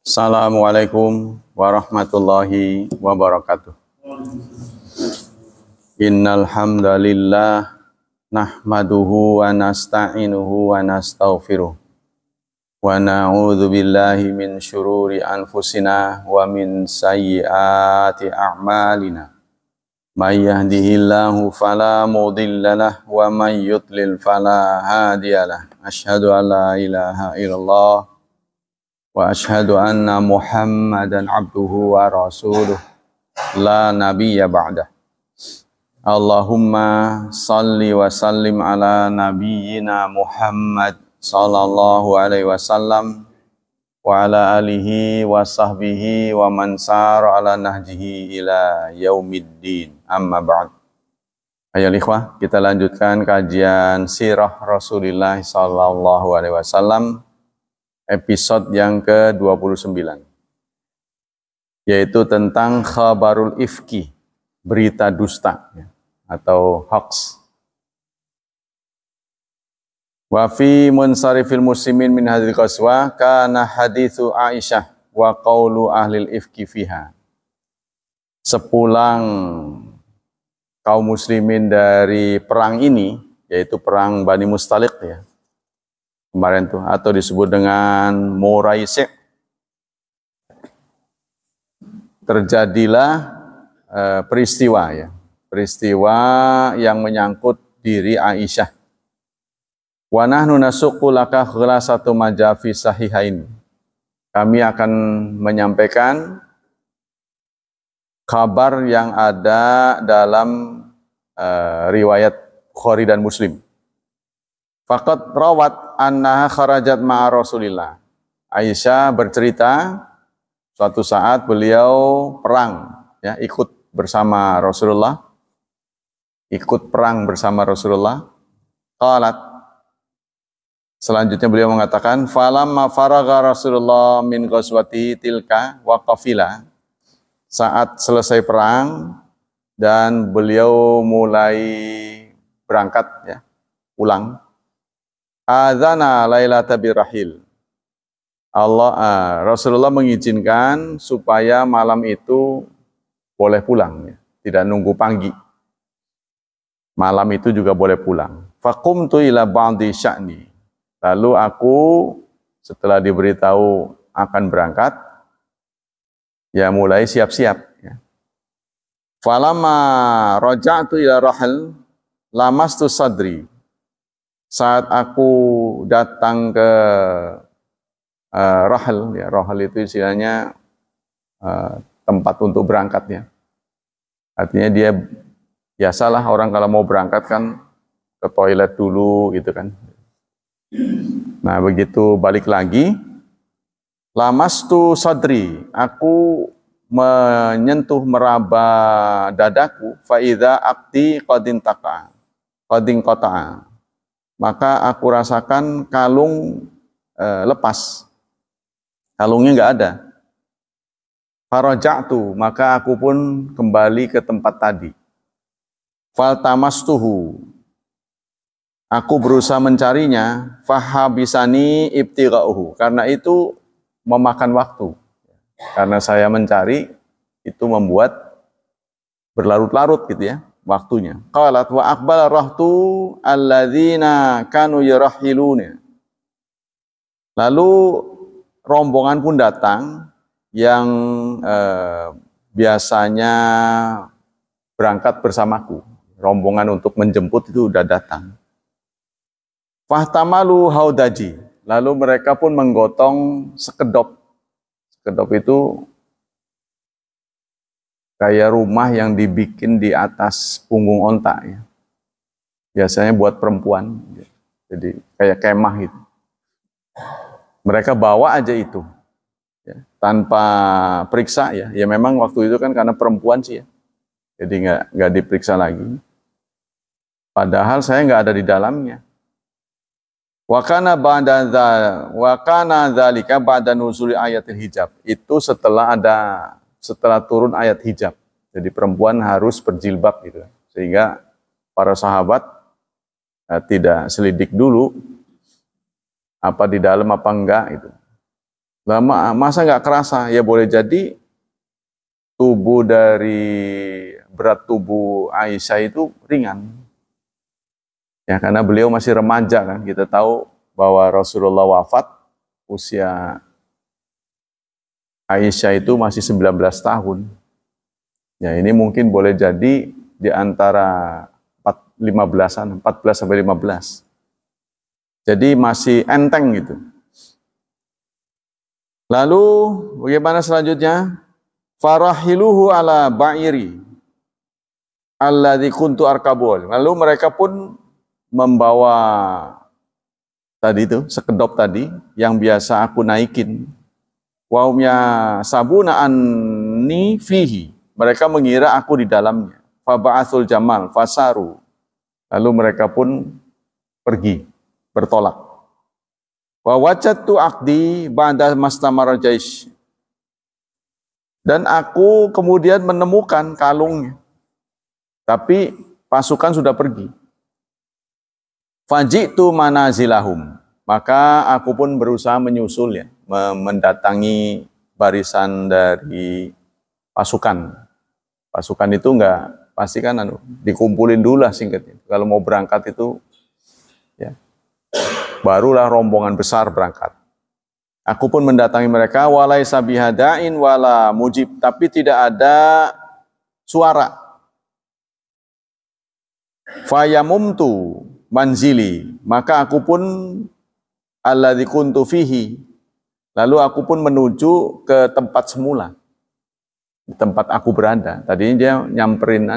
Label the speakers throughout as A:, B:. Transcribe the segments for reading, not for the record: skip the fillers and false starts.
A: Assalamualaikum warahmatullahi wabarakatuh. Innal hamdalillah nahmaduhu wa nasta'inuhu wa nastaghfiruh wa na'udzu billahi min syururi anfusina wa min sayyiati a'malina. May yahdihillahu fala mudhillalah wa may yudlil fala hadiyalah. Asyhadu an la ilaha illallah wa asyhadu anna Muhammadan abduhu wa rasuluh la nabiyya ba'dah. Allahumma salli wa sallim ala nabiyyina Muhammad sallallahu alaihi wasallam wa ala alihi wa sahbihi wa man sara ala nahjihi ila yaumiddin. Amma ba'd. Ayo ikhwah, kita lanjutkan kajian sirah Rasulullah sallallahu alaihi wasallam episode yang ke-29, yaitu tentang khabarul ifki, berita dusta atau hoax. Wa fi munsarifil muslimin min hadhil qaswa kana hadithu Aisyah wa qaulu ahlil ifki fiha. Sepulang kaum muslimin dari perang ini, yaitu perang Bani Mustaliq ya, kemarin tuh, atau disebut dengan Muraisi', terjadilah peristiwa yang menyangkut diri Aisyah. Wa nahnu nasuqu laka khulasatu majafi sahihain. Kami akan menyampaikan kabar yang ada dalam riwayat Bukhari dan Muslim. Faqad rawat annaha kharajat ma'a Rasulillah. Aisyah bercerita suatu saat beliau perang, ya, ikut bersama Rasulullah, ikut perang bersama Rasulullah. Qalat, selanjutnya beliau mengatakan, falamma faragha Rasulullah min ghazwati tilka wa qafila. Saat selesai perang dan beliau mulai berangkat, ya, pulang. Adzana lailata birahil. Rasulullah mengizinkan supaya malam itu boleh pulang, ya, tidak nunggu pagi. Malam itu juga boleh pulang. Faqumtu ila ba'di sya'ni. Lalu aku setelah diberitahu akan berangkat, ya mulai siap-siap, ya. Falamma raja'tu ila rahal lamastu sadri. Saat aku datang ke rahal, ya, rahal itu istilahnya tempat untuk berangkat, ya. Artinya dia biasalah orang kalau mau berangkat kan ke toilet dulu gitu kan. Nah, begitu balik lagi, lamastu sadri, aku menyentuh meraba dadaku, faidha akti qadin qata'a. Maka aku rasakan kalung lepas, kalungnya nggak ada. Faraja'tu, maka aku pun kembali ke tempat tadi. Faltamastuhu, aku berusaha mencarinya. Fahabisani ibtigha'uhu, karena itu memakan waktu. Karena saya mencari, itu membuat berlarut-larut gitu, ya, waktunya. Qalat wa aqbala rahtu alladzina kanu yarahiluna. Lalu rombongan pun datang yang biasanya berangkat bersamaku. Rombongan untuk menjemput itu udah datang. Fahtamalu haudaji. Lalu mereka pun menggotong sekedop. Sekedop itu kayak rumah yang dibikin di atas punggung onta, ya. Biasanya buat perempuan. Jadi kayak kemah gitu. Mereka bawa aja itu, ya, tanpa periksa, ya. Ya memang waktu itu kan karena perempuan sih, ya. Jadi nggak diperiksa lagi. Padahal saya nggak ada di dalamnya. Wa kana dzalika ba'da nuzuli ayatil hijab. Itu setelah turun ayat hijab. Jadi perempuan harus berjilbab gitu. Sehingga para sahabat tidak selidik dulu apa di dalam apa enggak itu. Lama, masa nggak kerasa? Ya boleh jadi berat tubuh Aisyah itu ringan. Ya karena beliau masih remaja kan. Kita tahu bahwa Rasulullah wafat usia Aisyah itu masih 19 tahun. Ya ini mungkin boleh jadi di antara 15-an, 14 sampai 15. Jadi masih enteng gitu. Lalu bagaimana selanjutnya? Farahiluhu ala ba'iri alladzi kuntu arkabul. Lalu mereka pun membawa tadi itu sekedop tadi yang biasa aku naikin. Wa hum yasabuna anni fihi. Mereka mengira aku di dalamnya. Fa ba'atsul jamal fasaru. Lalu mereka pun pergi bertolak. Wa wajadtu aqdi ba'da mastamara jaish. Dan aku kemudian menemukan kalungnya. Tapi pasukan sudah pergi. Faji'tu manazilahum. Maka aku pun berusaha menyusul ya, mendatangi barisan dari pasukan. Pasukan itu enggak pasti kan dikumpulin dulu lah singkatnya. Kalau mau berangkat itu ya barulah rombongan besar berangkat. Aku pun mendatangi mereka walaisa bihadain wala mujib, tapi tidak ada suara. Fayamumtu manzili, maka aku pun alladzi kuntu fihi. Lalu aku pun menuju ke tempat semula. Tempat aku berada. Tadinya dia nyamperin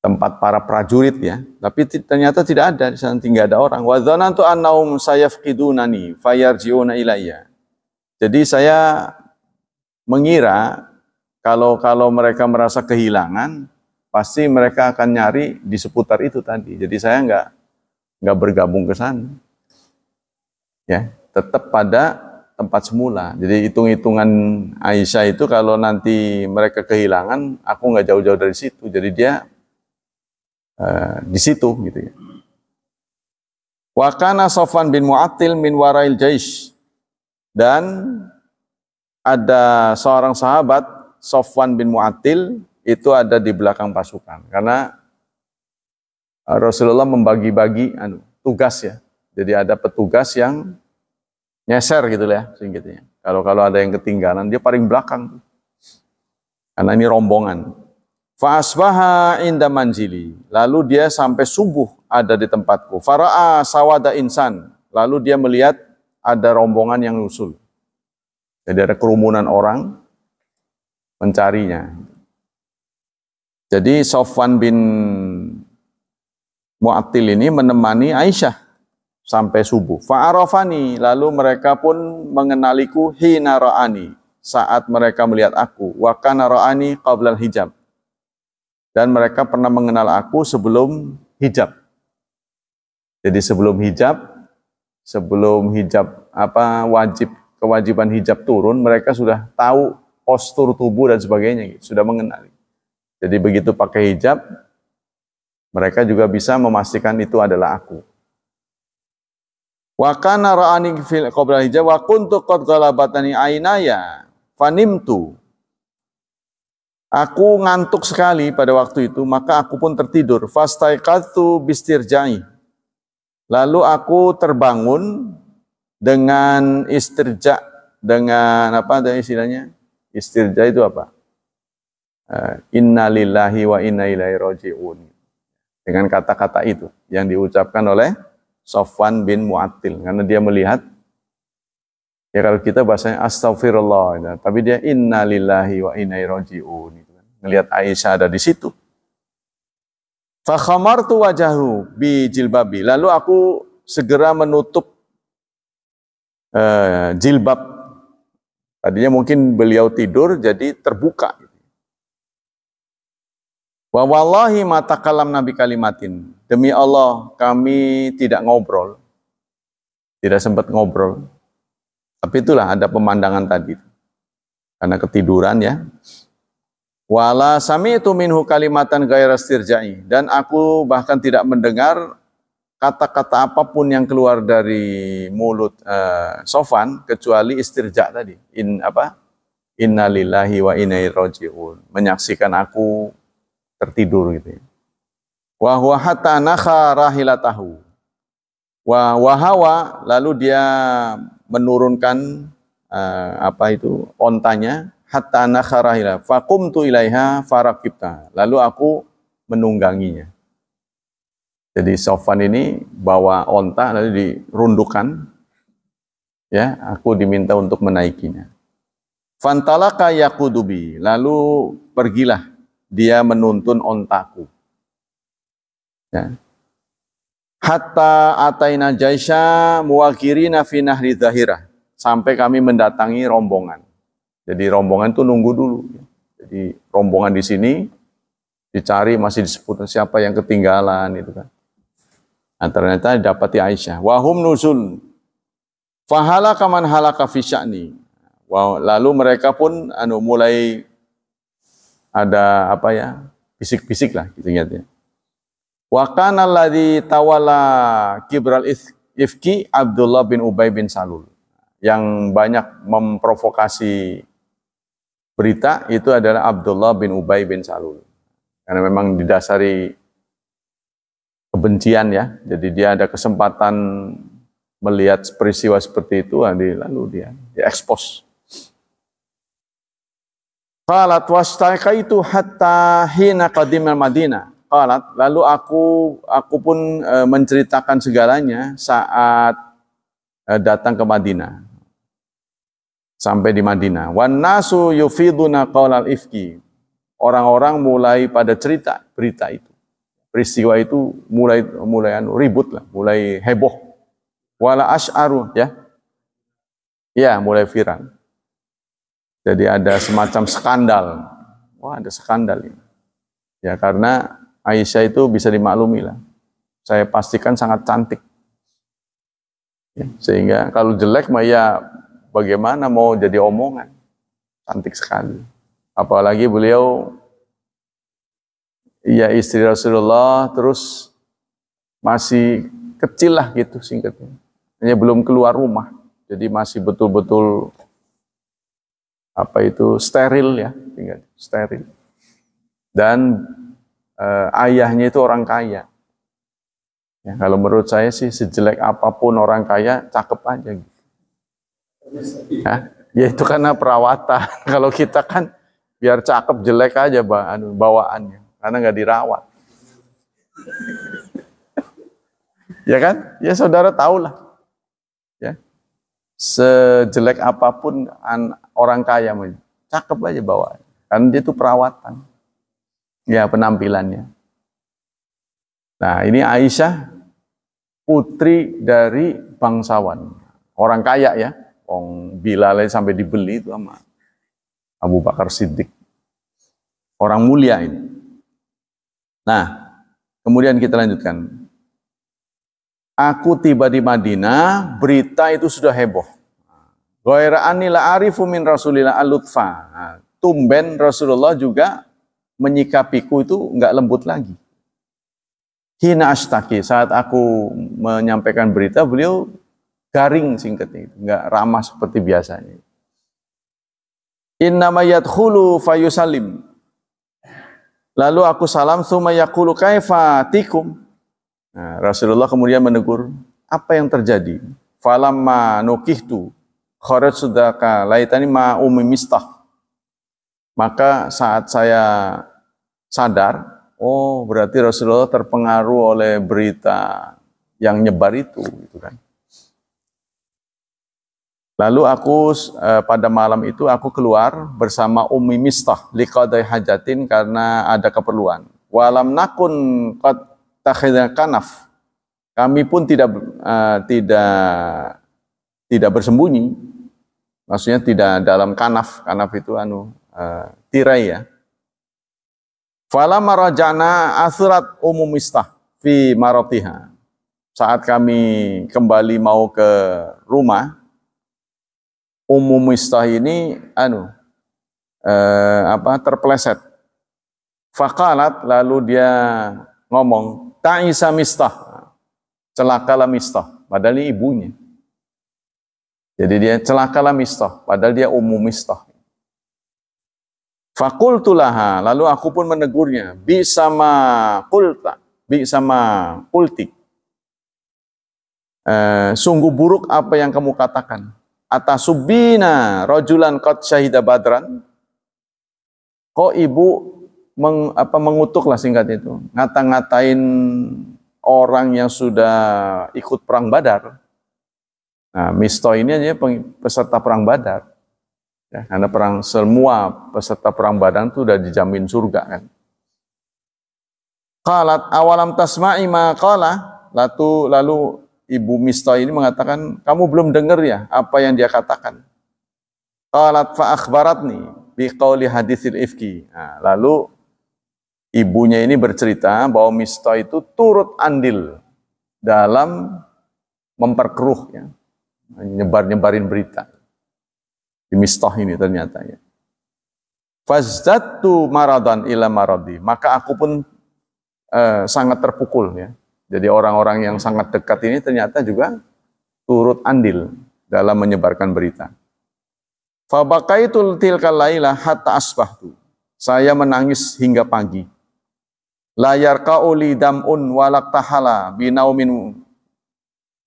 A: tempat para prajurit ya, tapi ternyata tidak ada di sana, tinggal ada orang. Wa dzanantu annahum sayafqidunani fayarji'una ilayya. Jadi saya mengira kalau mereka merasa kehilangan, pasti mereka akan nyari di seputar itu tadi. Jadi saya nggak bergabung ke sana. Ya, tetap pada tempat semula. Jadi hitung-hitungan Aisyah itu kalau nanti mereka kehilangan, aku nggak jauh-jauh dari situ. Jadi dia di situ gitu ya. Wa kana Safwan bin Mu'attil min warail jaish. Dan ada seorang sahabat Safwan bin Mu'attil itu ada di belakang pasukan. Karena Rasulullah membagi-bagi tugas ya. Jadi ada petugas yang nyeser gitu ya singkatnya. Kalau ada yang ketinggalan dia paling belakang. Karena ini rombongan. Fa asbaha inda manzili. Lalu dia sampai subuh ada di tempatku. Fara'a sawada insan. Lalu dia melihat ada rombongan yang nyusul. Jadi ada kerumunan orang mencarinya. Jadi Safwan bin Mu'attil ini menemani Aisyah sampai subuh. Fa'arafani, lalu mereka pun mengenaliku hina ra'ani, saat mereka melihat aku. Wa kana ra'ani qabla al-hijab. Dan mereka pernah mengenal aku sebelum hijab. Jadi sebelum hijab kewajiban hijab turun, mereka sudah tahu postur tubuh dan sebagainya, sudah mengenali. Jadi begitu pakai hijab, mereka juga bisa memastikan itu adalah aku. Wa kana ra'ani fil qabla hijab wa kuntu qad ghalabatani ainaya fanimtu. Aku ngantuk sekali pada waktu itu, maka aku pun tertidur. Fastaiqadtu bistirja'i. Lalu aku terbangun dengan istirja, dengan apa ada istilahnya? Istirja itu apa? Inna lillahi wa inna ilaihi raji'un. Dengan kata-kata itu yang diucapkan oleh Safwan bin Mu'attil, karena dia melihat, ya kalau kita bahasanya astagfirullah, tapi dia inna lillahi wa inna ilaihi raji'un. Melihat Aisyah ada di situ. Fa khamartu wajahu bi jilbabi. Lalu aku segera menutup jilbab. Tadinya mungkin beliau tidur jadi terbuka. Wa wallahi ma takallamna bi kalimatin. Demi Allah kami tidak ngobrol. Tidak sempat ngobrol. Tapi itulah ada pemandangan tadi. Karena ketiduran ya. Wala sami'tu minhu kalimatan ghaira istirja'i. Dan aku bahkan tidak mendengar kata-kata apapun yang keluar dari mulut Sofwan kecuali istirja tadi. Innalillahi wa inna ilaihi raji'un. Menyaksikan aku tertidur gitu ya. Wa huwa hatta nakha rahilatahu. Wa hawa, lalu dia menurunkan ontanya, hatta nakha rahila. Faqumtu ilaiha farakibta. Lalu aku menungganginya. Jadi Sofwan ini bawa onta lalu dirundukan, ya, aku diminta untuk menaikinya. Fantalaka yaqudubi, lalu pergilah dia menuntun ontaku. Ya. Hatta ataina jaisha muwakirina fi nahri zahirah, sampai kami mendatangi rombongan. Jadi rombongan itu nunggu dulu. Jadi rombongan di sini dicari, masih disebut siapa yang ketinggalan itu kan. Nah, ternyata didapati Aisyah. Wahum nuzul. Fahalaka man halaka fi sya'ni. Lalu mereka pun mulai ada bisik-bisik lah gitu ya. Wa kana alladzi tawalla kibral ifki Abdullah bin Ubay bin Salul. Yang banyak memprovokasi berita itu adalah Abdullah bin Ubay bin Salul. Karena memang didasari kebencian ya, jadi dia ada kesempatan melihat peristiwa seperti itu, lalu dia ekspos. Qalat wastaqaitu hatta hina qadimal Madinah. Qalat, lalu aku pun menceritakan segalanya saat datang ke Madinah. Sampai di Madinah. Wan nasu yufiduna qaulal ifki. Orang-orang mulai pada cerita berita itu. Peristiwa itu mulai ribut lah, mulai heboh. Wala asy'aru ya. Ya, mulai viral. Jadi ada semacam skandal. Wah, ada skandal ini. Ya, karena Aisyah itu bisa dimaklumi lah. Saya pastikan sangat cantik. Ya, sehingga kalau jelek mah ya bagaimana mau jadi omongan. Cantik sekali. Apalagi beliau ya istri Rasulullah, terus masih kecil lah gitu singkatnya. Hanya belum keluar rumah. Jadi masih betul-betul steril ya, steril. Dan ayahnya itu orang kaya. Ya, kalau menurut saya sih sejelek apapun orang kaya, cakep aja gitu. Ya itu karena perawatan. Kalau kita kan biar cakep jelek aja bawaannya. Karena nggak dirawat. Ya kan? Ya saudara tahulah. Ya. Sejelek apapun orang kaya, cakep aja bawaan. Karena dia itu perawatan. Ya, penampilannya. Nah, ini Aisyah, putri dari bangsawan. Orang kaya ya. Bilal sampai dibeli itu sama Abu Bakar Siddiq. Orang mulia ini. Nah, kemudian kita lanjutkan. Aku tiba di Madinah, berita itu sudah heboh. Ghaira anni la arifu min Rasulillah al-lutfa. Tumben Rasulullah juga menyikapiku itu enggak lembut lagi. Hina ashtaki, saat aku menyampaikan berita, beliau garing singkatnya itu, enggak ramah seperti biasanya. Innama yadkhulu fayusallim. Lalu aku salam, summa yaqulu kaifa tikum. Nah, Rasulullah kemudian menegur, apa yang terjadi? Falamma nukihtu kharaj sudaka laitani ma ummi Mistah. Maka saat saya sadar, oh berarti Rasulullah terpengaruh oleh berita yang nyebar itu gitu kan. Lalu aku pada malam itu aku keluar bersama Ummi Mistah liqadai hajatin karena ada keperluan. Walam nakun qad takhidha kanaf. Kami pun tidak bersembunyi. Maksudnya tidak dalam kanaf. Kanaf itu tirai ya. Falamma raja'na asrat Ummu Mistah fi maratiha. Saat kami kembali mau ke rumah, Ummu Mistah ini terpeleset. Faqalat, lalu dia ngomong, ta'isa Mistah. celakalah Mistah, padahal ini ibunya. Jadi dia celakalah Mistah, padahal dia ummu Mistah. Fakultulaha, lalu aku pun menegurnya, bi sama kulti. Sungguh buruk apa yang kamu katakan. Atasubina rojulan qad syahida badran. Kok ibu mengutuk lah singkat itu, ngata-ngatain orang yang sudah ikut perang Badar. Nah, Mistah ini aja peserta perang Badar. Ya, karena semua peserta perang Badar itu sudah dijamin surga kan. Qalat awalam tasma'i ma qala, lalu ibu Mistah ini mengatakan, kamu belum dengar ya apa yang dia katakan. Qalat fa akhbaratni bi qauli haditsil ifki. Nah, lalu ibunya ini bercerita bahwa Mistah itu turut andil dalam memperkeruh ya, nyebarin berita. Di Mistah ini ternyata ya. Fazdatu maradan ila maradi, maka aku pun sangat terpukul ya. Jadi orang-orang yang sangat dekat ini ternyata juga turut andil dalam menyebarkan berita. Fabaqaitul tilkal laila hatta asbahtu. Saya menangis hingga pagi. La yarqauli dam'un walaktahala binaumin.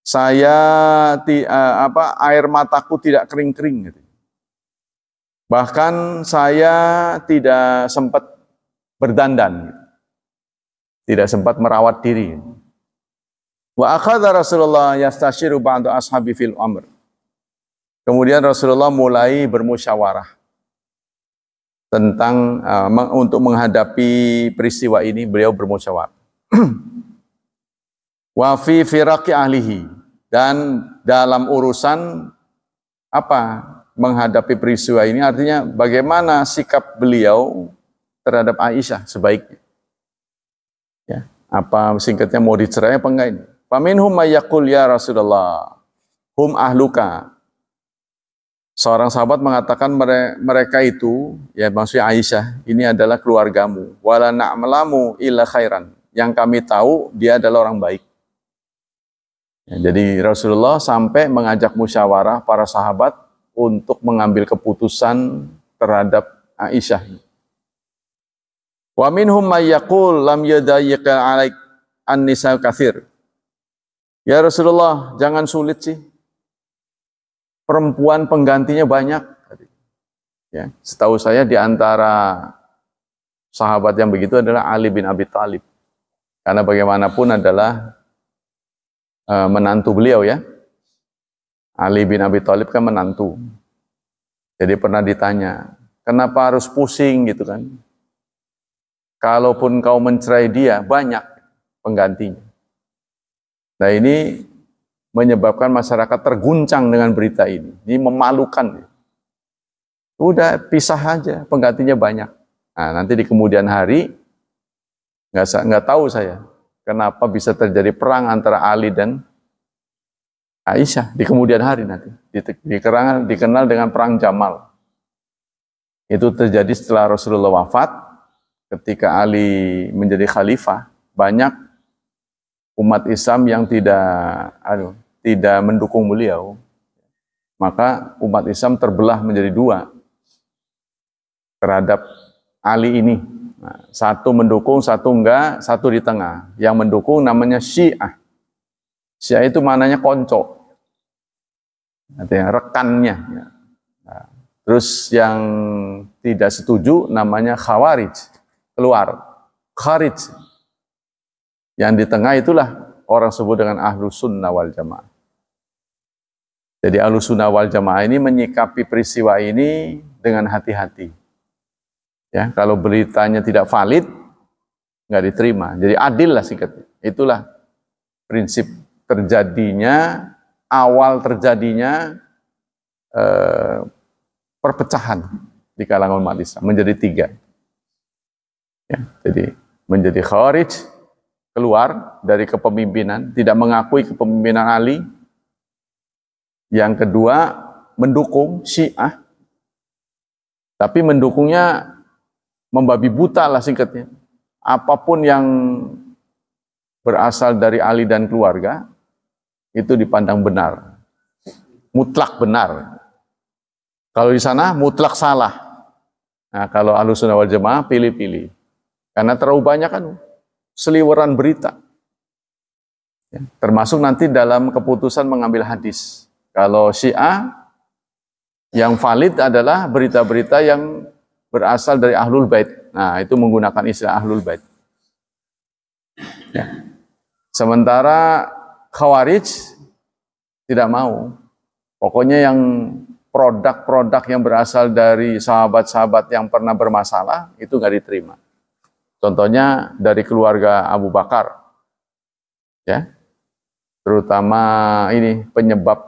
A: Saya air mataku tidak kering-kering gitu. Bahkan saya tidak sempat berdandan, tidak sempat merawat diri. Wa akhadha Rasulullah yastashiru ba'du ashabi fil amr. Kemudian Rasulullah mulai bermusyawarah tentang untuk menghadapi peristiwa ini, beliau bermusyawarah. Wa fi firaqi ahlihi, dan dalam urusan menghadapi peristiwa ini, artinya bagaimana sikap beliau terhadap Aisyah sebaiknya. Ya, apa singkatnya mau dicerai apa enggak ini? Faminhum mayyaqul ya Rasulullah hum ahluka. Seorang sahabat mengatakan mereka itu, ya maksudnya Aisyah, ini adalah keluargamu. Wala na'malamu illa khairan. Yang kami tahu dia adalah orang baik. Ya, jadi Rasulullah sampai mengajak musyawarah para sahabat untuk mengambil keputusan terhadap Aisyah. Wa minhum may yaqul lam yadayyika 'alaik an-nisa katsir. Ya Rasulullah, jangan sulit sih. Perempuan penggantinya banyak. Ya, setahu saya di antara sahabat yang begitu adalah Ali bin Abi Thalib. Karena bagaimanapun adalah menantu beliau ya. Ali bin Abi Thalib kan menantu. Jadi pernah ditanya, kenapa harus pusing gitu kan? Kalaupun kau mencerai dia, banyak penggantinya. Nah ini menyebabkan masyarakat terguncang dengan berita ini. Ini memalukan. Udah pisah aja, penggantinya banyak. Nah nanti di kemudian hari, nggak tahu saya, kenapa bisa terjadi perang antara Ali dan Aisyah di kemudian hari nanti dikenal dengan perang Jamal. Itu terjadi setelah Rasulullah wafat, ketika Ali menjadi khalifah, banyak umat Islam yang tidak mendukung beliau. Maka umat Islam terbelah menjadi dua terhadap Ali ini. Nah, satu mendukung, satu enggak, satu di tengah. Yang mendukung namanya Syiah. Syiah itu maknanya konco, artinya rekannya. Nah, terus yang tidak setuju namanya Khawarij, keluar. Kharij. Yang di tengah itulah orang sebut dengan Ahlus Sunnah wal Jamaah. Jadi Ahlus Sunnah wal Jamaah ini menyikapi peristiwa ini dengan hati-hati. Ya, kalau beritanya tidak valid, nggak diterima. Jadi adil lah singkatnya. Itulah prinsip awal terjadinya perpecahan di kalangan umat Islam menjadi tiga. Ya, jadi menjadi Khawarij, keluar dari kepemimpinan, tidak mengakui kepemimpinan Ali. Yang kedua mendukung Syiah, tapi mendukungnya membabi buta lah singkatnya. Apapun yang berasal dari Ali dan keluarga, itu dipandang benar, mutlak benar. Kalau di sana mutlak salah. Nah, kalau Ahlussunnah wal Jamaah pilih-pilih. Karena terlalu banyak kan seliweran berita. Ya, termasuk nanti dalam keputusan mengambil hadis. Kalau Syiah, yang valid adalah berita-berita yang berasal dari Ahlul Bait. Nah, itu menggunakan istilah Ahlul Bait. Ya. Sementara Khawarij tidak mau. Pokoknya yang produk-produk yang berasal dari sahabat-sahabat yang pernah bermasalah, itu nggak diterima. Contohnya dari keluarga Abu Bakar. Ya. Terutama ini penyebab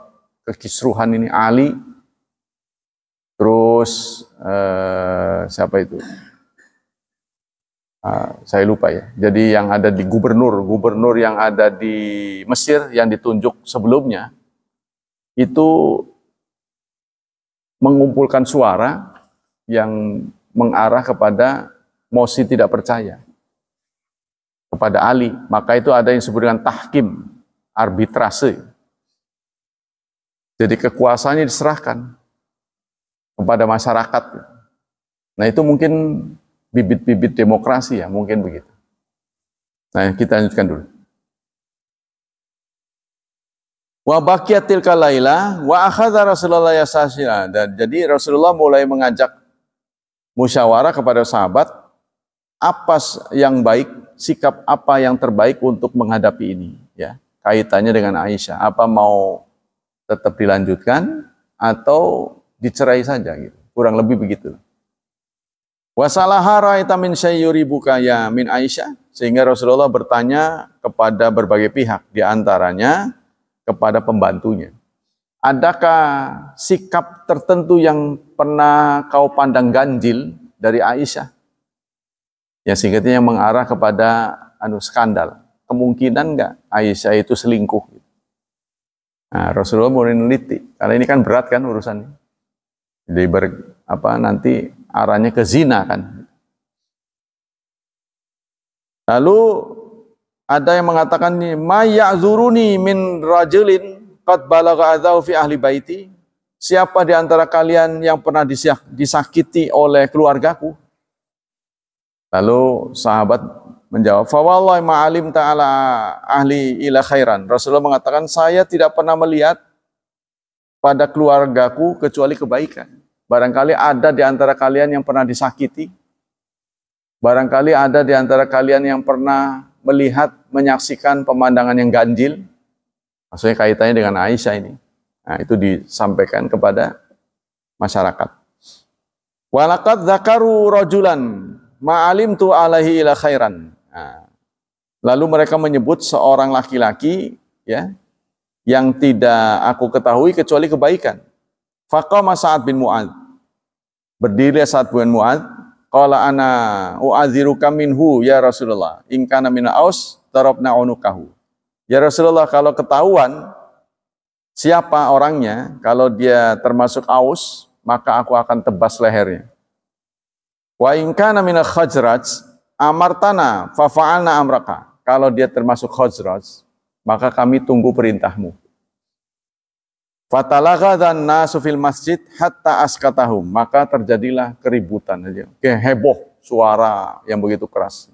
A: kekisruhan ini Ali. Terus siapa itu? Saya lupa ya. Jadi yang ada di gubernur yang ada di Mesir yang ditunjuk sebelumnya itu mengumpulkan suara yang mengarah kepada mosi tidak percaya kepada Ali. Maka itu ada yang disebut dengan tahkim, arbitrase. Jadi kekuasaannya diserahkan kepada masyarakat. Nah, itu mungkin bibit-bibit demokrasi ya, mungkin begitu. Nah, kita lanjutkan dulu. Wa baqiyatil kalaila wa akhadha Rasulullah yasasila. Dan jadi Rasulullah mulai mengajak musyawarah kepada sahabat apa yang baik, sikap apa yang terbaik untuk menghadapi ini, ya. Kaitannya dengan Aisyah, apa mau tetap dilanjutkan atau dicerai saja gitu. Kurang lebih begitu. Wasalaha ra'aita min sayyuribuka ya min Aisyah, sehingga Rasulullah bertanya kepada berbagai pihak, di antaranya kepada pembantunya. Adakah sikap tertentu yang pernah kau pandang ganjil dari Aisyah? Ya, singkatnya yang mengarah kepada skandal. Kemungkinan enggak Aisyah itu selingkuh? Nah, Rasulullah mulai meneliti, karena ini kan berat kan urusannya. Jadi nanti arahnya ke zina kan. Lalu ada yang mengatakan nih, ma ya'zuruni min rajulin qad balagha adzahu fi ahli baiti. Siapa di antara kalian yang pernah disakiti oleh keluargaku? Lalu sahabat menjawab, fa wallahi ma alim ta'ala ahli ila khairan. Rasulullah mengatakan, saya tidak pernah melihat pada keluargaku kecuali kebaikan. Barangkali ada di antara kalian yang pernah disakiti. Barangkali ada di antara kalian yang pernah melihat, menyaksikan pemandangan yang ganjil. Maksudnya kaitannya dengan Aisyah ini. Nah, itu disampaikan kepada masyarakat. Walaqad dzakaru rajulan ma'alimtu alaihi ila khairan. Nah, lalu mereka menyebut seorang laki-laki, ya, yang tidak aku ketahui kecuali kebaikan. Faqama Sa'ad bin Mu'adz. Berdiri Sa'ad bin Mu'adz. Qala ana u'adziruka minhu ya Rasulullah. In kana min aus darabna unukahu. Ya Rasulullah, kalau ketahuan siapa orangnya, kalau dia termasuk Aus, maka aku akan tebas lehernya. Wa in kana min Khazraj amartana fa fa'alna amraka. Kalau dia termasuk Khazraj, maka kami tunggu perintahmu. Fatalaghadhan nasu fil masjid hatta askatahum. Maka terjadilah keributan aja. Kayak heboh, suara yang begitu keras.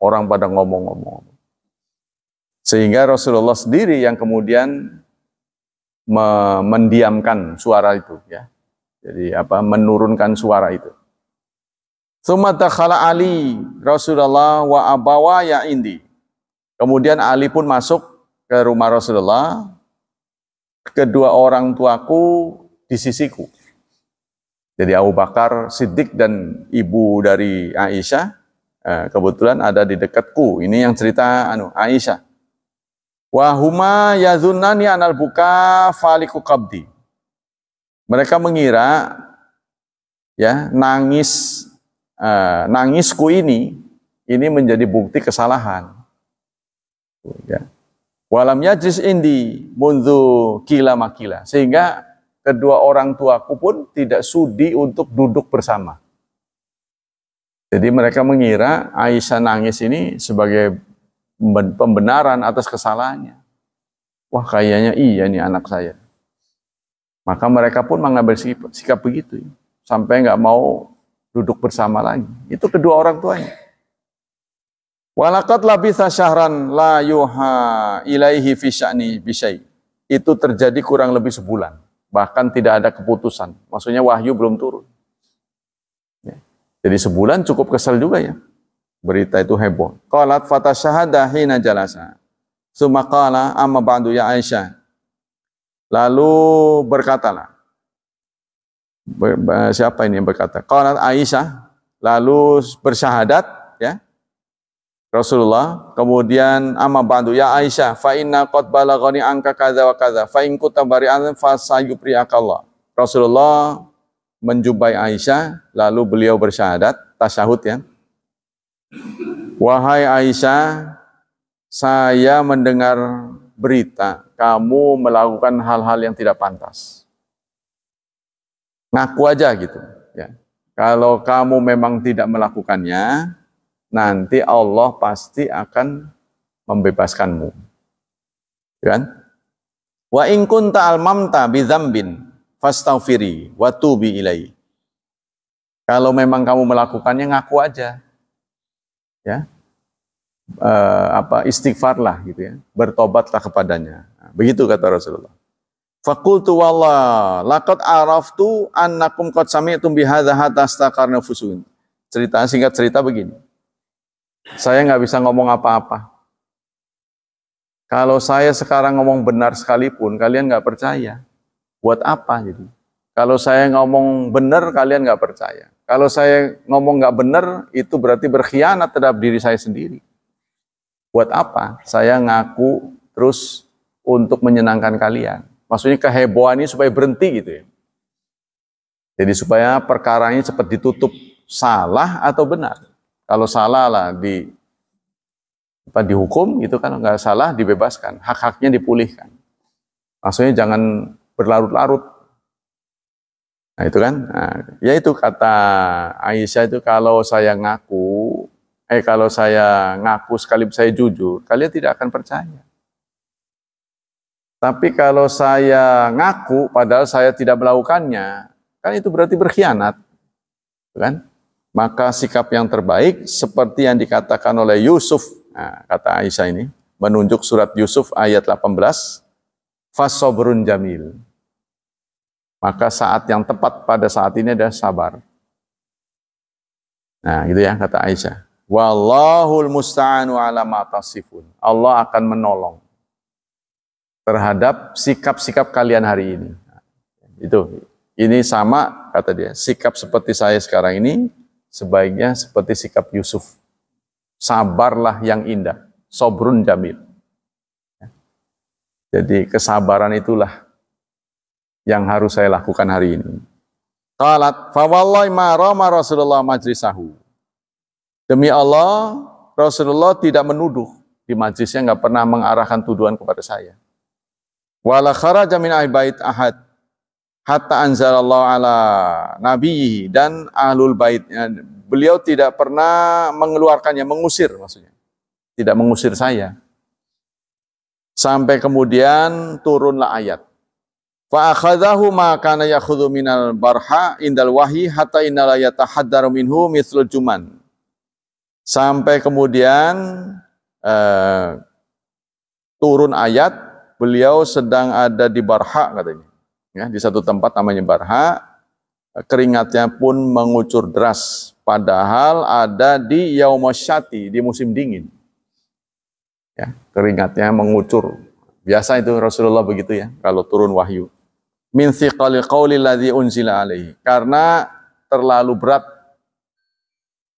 A: Orang pada ngomong-ngomong. Sehingga Rasulullah sendiri yang kemudian mendiamkan suara itu, ya. Jadi menurunkan suara itu. Tsumma dakhala Ali Rasulullah wa abawa ya indi. Kemudian Ali pun masuk ke rumah Rasulullah. Kedua orang tuaku di sisiku. Jadi Abu Bakar Siddiq dan ibu dari Aisyah kebetulan ada di dekatku. Ini yang cerita Aisyah. Wa huma yazunnani anal buka faliku qabdi. Mereka mengira, ya, nangisku ini menjadi bukti kesalahan. Ya. Walam yajlis indi mundu kila makila. Sehingga kedua orang tuaku pun tidak sudi untuk duduk bersama. Jadi mereka mengira Aisyah nangis ini sebagai pembenaran atas kesalahannya. wah kayaknya iya nih anak saya. Maka mereka pun mengambil sikap begitu, sampai nggak mau duduk bersama lagi. Itu kedua orang tuanya. Walaqad labitha syahran la yuha ilaihi fi sya'ni bisyai. Itu terjadi kurang lebih sebulan. Bahkan tidak ada keputusan. Maksudnya wahyu belum turun. Ya. Jadi sebulan cukup kesal juga ya. Berita itu heboh. Qalat fatasyahada hina jalasa. Tsumma qala amma ba'du ya Aisyah. Lalu berkatalah. Siapa ini yang berkata? Qalat Aisyah. Lalu bersyahadat ya. Rasulullah, kemudian amma ba'du ya Aisyah fa inna qad balaghani anka kadza wa kadza fa in kunta bari'an fa sayubri'akallah. Rasulullah menjumpai Aisyah, lalu beliau bersyahadat, tasyahud ya. Wahai Aisyah, saya mendengar berita kamu melakukan hal-hal yang tidak pantas. Ngaku aja gitu ya. Kalau kamu memang tidak melakukannya, nanti Allah pasti akan membebaskanmu. Kan? Wa in kunta almamta bi dzambin fastaghfiri wa tubi ilai. Kalau memang kamu melakukannya, ngaku aja. Ya. Istighfarlah gitu ya. Bertobatlah kepadanya. Nah, begitu kata Rasulullah. Faqultu wallah laqad araftu annakum qad sami'tum bi hadza hatta istaqarna fusun. Singkat cerita begini. Saya nggak bisa ngomong apa-apa. Kalau saya sekarang ngomong benar sekalipun, kalian nggak percaya. Buat apa gitu? Kalau saya ngomong benar, kalian nggak percaya. Kalau saya ngomong nggak benar, itu berarti berkhianat terhadap diri saya sendiri. Buat apa? Saya ngaku terus untuk menyenangkan kalian. Maksudnya kehebohan ini supaya berhenti gitu ya. Jadi supaya perkara ini cepat ditutup, salah atau benar. Kalau salah lah dihukum gitu kan, nggak salah dibebaskan, hak-haknya dipulihkan. Maksudnya jangan berlarut-larut. Nah itu kan, ya itu kata Aisyah itu kalau saya ngaku sekali saya jujur, kalian tidak akan percaya. Tapi kalau saya ngaku padahal saya tidak melakukannya, kan itu berarti berkhianat, kan? Maka sikap yang terbaik seperti yang dikatakan oleh Yusuf, kata Aisyah ini, menunjuk surat Yusuf ayat 18, fasobrun jamil. Maka saat yang tepat pada saat ini adalah sabar. Nah, gitu ya kata Aisyah. Wallahul musta'anu ala ma tasifun. Allah akan menolong terhadap sikap-sikap kalian hari ini. Ini sama kata dia. Sikap seperti saya sekarang ini sebaiknya seperti sikap Yusuf. Sabarlah yang indah. Sobrun jamil. Jadi kesabaran itulah yang harus saya lakukan hari ini. Qalat fa wallahi ma rama Rasulullah majlisahu. Demi Allah, Rasulullah tidak menuduh di majlisnya, nggak pernah mengarahkan tuduhan kepada saya. Wala kharaja min bait ahad hatta anzalallahu ala nabiyhi, dan ahlul bait. Beliau tidak pernah mengeluarkannya, mengusir maksudnya. Tidak mengusir saya. Sampai kemudian turunlah ayat. Fa akhadhahu ma kana yakhudhu minal barha indal wahyi hatta innala yatahaddaru minhu mithlul juman. Sampai kemudian turun ayat, beliau sedang ada di Barha katanya. Ya, di satu tempat namanya Barha, keringatnya pun mengucur deras, padahal ada di Yaumasyati, di musim dingin. Ya, keringatnya mengucur. Biasa itu Rasulullah begitu ya, kalau turun wahyu. Min thiqalil qawli alladhi unzila alaihi. Karena terlalu berat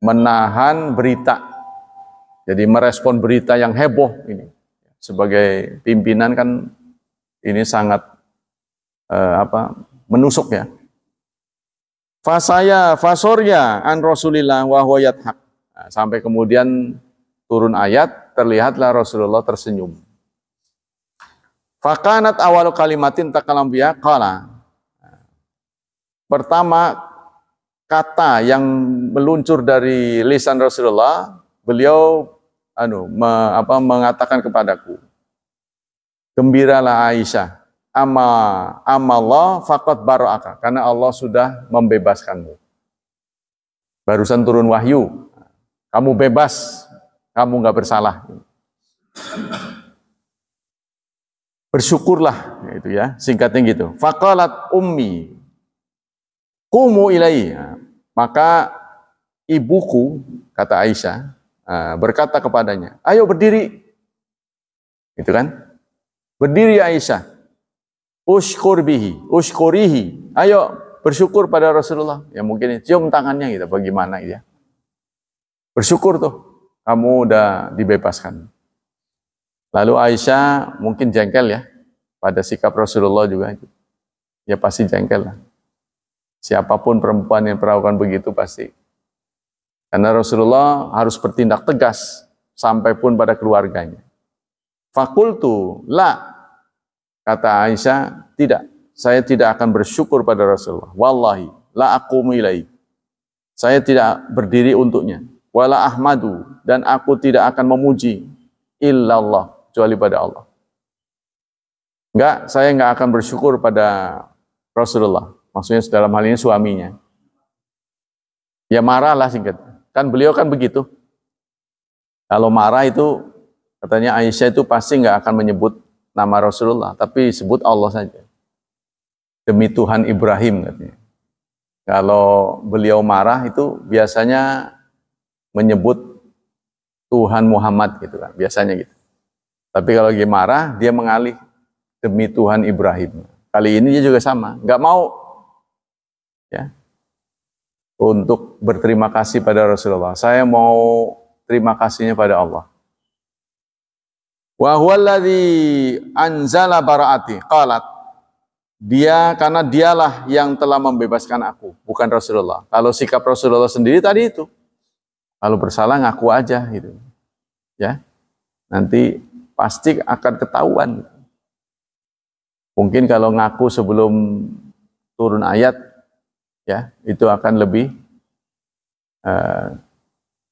A: menahan berita. Jadi merespon berita yang heboh ini. Sebagai pimpinan kan ini sangat menusuk ya. Fasorya an Rasulillah wa huwa yadhak. Sampai kemudian turun ayat, terlihatlah Rasulullah tersenyum. Fakanat awal kalimatin takalam biha qala. Pertama kata yang meluncur dari lisan Rasulullah, beliau mengatakan kepadaku. Gembiralah Aisyah, amallah faqad bara'aka, karena Allah sudah membebaskanmu. Barusan turun wahyu, kamu bebas, kamu nggak bersalah. Bersyukurlah, itu ya, singkatnya gitu. Faqalat ummi, qumu ilai. Maka ibuku, kata Aisyah, berkata kepadanya, ayo berdiri. Gitu kan? Berdiri Aisyah. Ushkurihi. Ayo bersyukur pada Rasulullah. Ya mungkin cium tangannya gitu, bagaimana gitu ya. Bersyukur tuh, kamu udah dibebaskan. Lalu Aisyah mungkin jengkel ya, pada sikap Rasulullah juga. Ya pasti jengkel lah. Siapapun perempuan yang melakukan begitu pasti. Karena Rasulullah harus bertindak tegas, sampai pun pada keluarganya. Fakultu, la. Kata Aisyah, tidak. Saya tidak akan bersyukur pada Rasulullah. Wallahi, la aqumu ilaihi. Saya tidak berdiri untuknya. Wala ahmadu, dan aku tidak akan memuji illallah, kecuali pada Allah. Saya enggak akan bersyukur pada Rasulullah. Maksudnya dalam hal ini suaminya. Ya marahlah singkat. Kan beliau kan begitu. Kalau marah itu, katanya Aisyah itu pasti enggak akan menyebut nama Rasulullah, tapi sebut Allah saja. Demi Tuhan Ibrahim katanya. Kalau beliau marah itu biasanya menyebut Tuhan Muhammad gitu kan, biasanya gitu. Tapi kalau dia marah, dia mengalih demi Tuhan Ibrahim. Kali ini dia juga sama, nggak mau ya untuk berterima kasih pada Rasulullah. Saya mau terima kasihnya pada Allah. Wa huwallazi anzala bara'ati, qalat, karena dialah yang telah membebaskan aku, bukan Rasulullah. Kalau sikap Rasulullah sendiri tadi itu, kalau bersalah ngaku aja gitu. Ya. Nanti pasti akan ketahuan. Mungkin kalau ngaku sebelum turun ayat, ya, itu akan lebih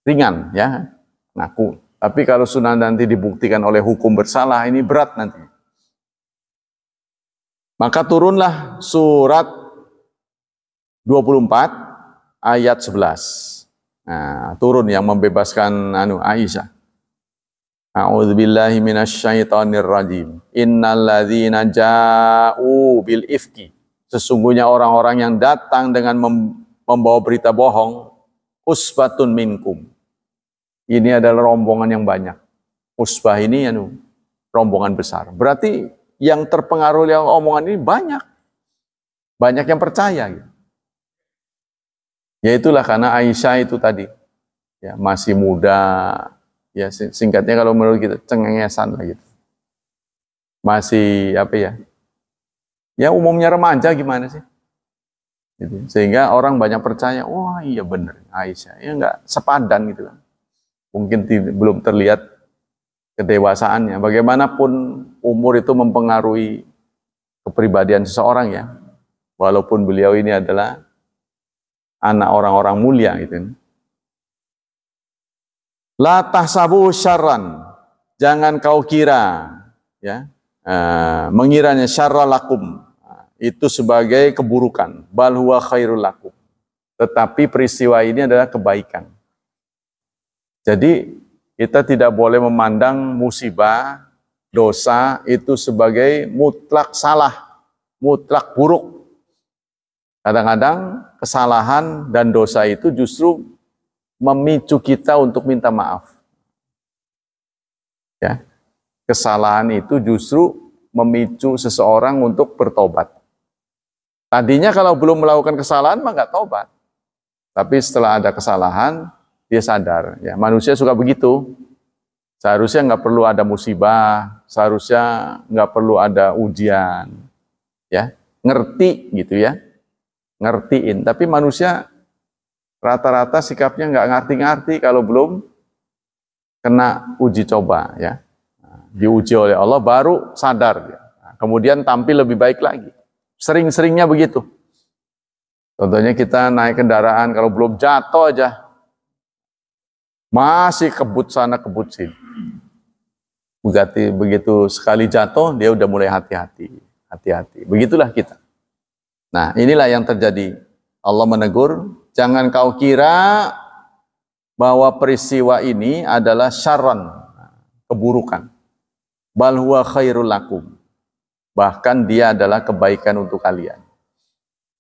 A: ringan ya, ngaku. Tapi kalau sudah nanti dibuktikan oleh hukum bersalah, ini berat nanti. Maka turunlah surat 24 ayat 11. Nah, turun yang membebaskan Aisyah. A'udzubillahi minasyaitonir rajim. Innalladzina ja'u bil ifki. Sesungguhnya orang-orang yang datang dengan membawa berita bohong, usbatun minkum. Ini adalah rombongan yang banyak. Usbah ini rombongan besar. Berarti yang terpengaruh oleh omongan ini banyak. Banyak yang percaya. Gitu. Ya itulah karena Aisyah itu tadi. Ya, masih muda. Ya singkatnya kalau menurut kita cengengesan lah gitu. Masih apa ya? Ya umumnya remaja gimana sih? Gitu. Sehingga orang banyak percaya, wah iya bener Aisyah. Ya enggak sepadan gitu kan. Mungkin belum terlihat kedewasaannya. Bagaimanapun umur itu mempengaruhi kepribadian seseorang ya. Walaupun beliau ini adalah anak orang-orang mulia gitu. La tahsabu syarran. Jangan kau kira ya, mengiranya syarra lakum. Itu sebagai keburukan. Bal huwa khairul lakum. Tetapi peristiwa ini adalah kebaikan. Jadi kita tidak boleh memandang musibah, dosa itu sebagai mutlak salah, mutlak buruk. Kadang-kadang kesalahan dan dosa itu justru memicu kita untuk minta maaf. Ya. Kesalahan itu justru memicu seseorang untuk bertobat. Tadinya kalau belum melakukan kesalahan mah nggak tobat. Tapi setelah ada kesalahan, dia sadar, ya manusia suka begitu. Seharusnya nggak perlu ada musibah, seharusnya nggak perlu ada ujian, ya ngerti gitu ya, ngertiin. Tapi manusia rata-rata sikapnya nggak ngerti-ngerti kalau belum kena uji coba, ya diuji oleh Allah baru sadar, ya. Kemudian tampil lebih baik lagi. Sering-seringnya begitu. Contohnya kita naik kendaraan kalau belum jatuh aja. Masih kebut sana kebut sini. Begitu sekali jatuh, dia udah mulai hati-hati. Begitulah kita. Nah, inilah yang terjadi. Allah menegur, jangan kau kira bahwa peristiwa ini adalah syarran, keburukan. Bal huwa khairul lakum. Bahkan dia adalah kebaikan untuk kalian.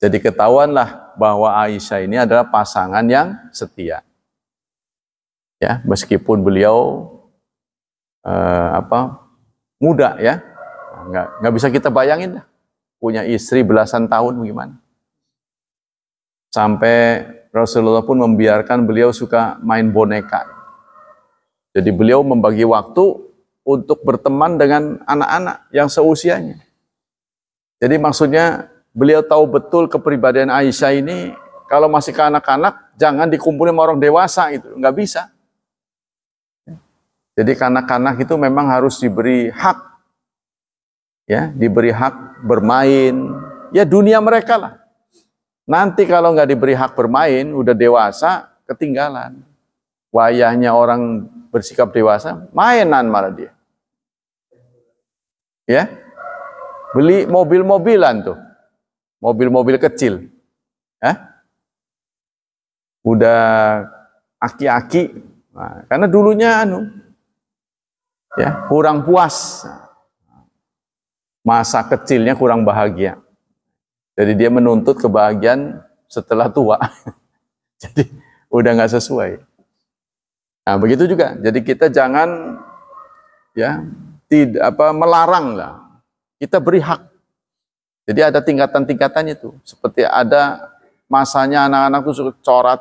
A: Jadi ketahuanlah bahwa Aisyah ini adalah pasangan yang setia. Ya, meskipun beliau muda ya, nggak bisa kita bayangin lah, punya istri belasan tahun bagaimana. Sampai Rasulullah pun membiarkan beliau suka main boneka. Jadi beliau membagi waktu untuk berteman dengan anak-anak yang seusianya. Jadi maksudnya beliau tahu betul kepribadian Aisyah ini, kalau masih ke anak-anak jangan dikumpulin sama orang dewasa, itu nggak bisa. Jadi kanak-kanak itu memang harus diberi hak, ya, diberi hak bermain, ya dunia mereka lah. Nanti kalau nggak diberi hak bermain, udah dewasa, ketinggalan. Wayahnya orang bersikap dewasa, mainan malah dia. Ya, beli mobil-mobilan tuh, mobil-mobil kecil, udah aki-aki, nah, karena dulunya ya kurang puas, masa kecilnya kurang bahagia, jadi dia menuntut kebahagiaan setelah tua. Jadi udah nggak sesuai. Nah begitu juga, jadi kita jangan ya tidak melarang lah, kita beri hak. Jadi ada tingkatan-tingkatannya tuh, seperti ada masanya anak-anak tuh suka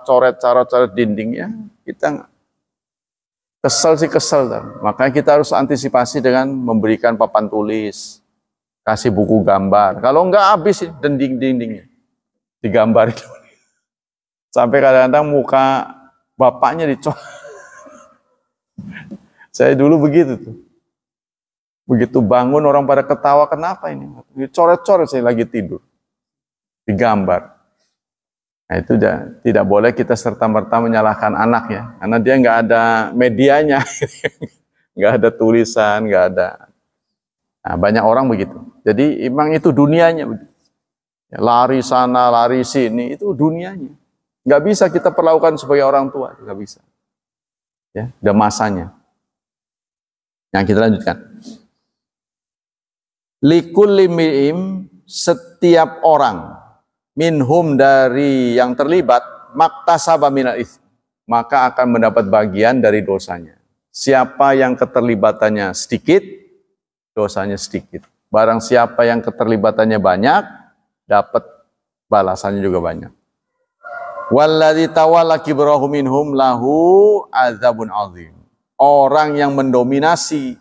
A: coret-coret dindingnya, kita kesel sih kesel. Makanya kita harus antisipasi dengan memberikan papan tulis, kasih buku gambar. Kalau enggak habis dinding-dindingnya digambar itu. Sampai kadang-kadang muka bapaknya dicoret. Saya dulu begitu tuh. Begitu bangun orang pada ketawa, kenapa ini? Coret-coret saya lagi tidur. Digambar. Nah itu tidak boleh kita serta-merta menyalahkan anak ya, karena dia nggak ada medianya, nggak ada tulisan, nggak ada. Nah, banyak orang begitu. Jadi emang itu dunianya, ya, lari sana, lari sini, itu dunianya. Nggak bisa kita perlakukan sebagai orang tua, nggak bisa. Ya, udah masanya. Yang kita lanjutkan. Likulli mi'im, setiap orang minhum dari yang terlibat maktasaba minal itsm, maka akan mendapat bagian dari dosanya. Siapa yang keterlibatannya sedikit, dosanya sedikit. Barang siapa yang keterlibatannya banyak, dapat balasannya juga banyak. Walladzi tawalla kibrahu minhum lahu adzabun azim. Orang yang mendominasi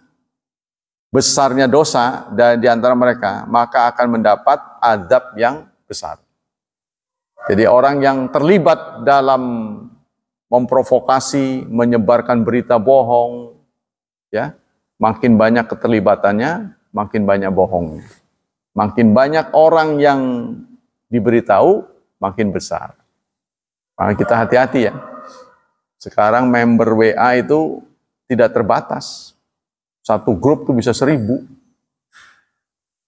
A: besarnya dosa dan di antara mereka, maka akan mendapat azab yang besar. Jadi orang yang terlibat dalam memprovokasi, menyebarkan berita bohong, ya, makin banyak keterlibatannya, makin banyak bohongnya. Makin banyak orang yang diberitahu, makin besar. Maka kita hati-hati ya. Sekarang member WA itu tidak terbatas. Satu grup tuh bisa 1000.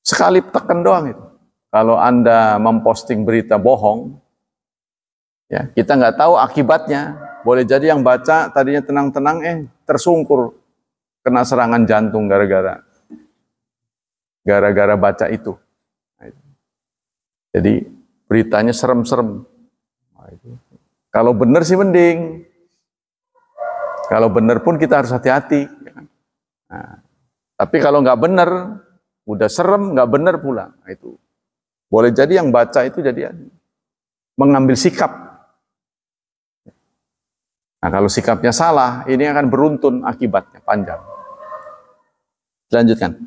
A: Sekali tekan doang itu. Kalau Anda memposting berita bohong, ya, kita nggak tahu akibatnya. Boleh jadi yang baca tadinya tenang-tenang, tersungkur, kena serangan jantung gara-gara baca itu. Jadi beritanya serem-serem. Kalau benar sih mending. Kalau benar pun kita harus hati-hati. Nah, tapi kalau nggak benar, udah serem, nggak benar pula. Nah, itu boleh jadi yang baca itu jadi mengambil sikap. Nah, kalau sikapnya salah, ini akan beruntun akibatnya panjang. Lanjutkan.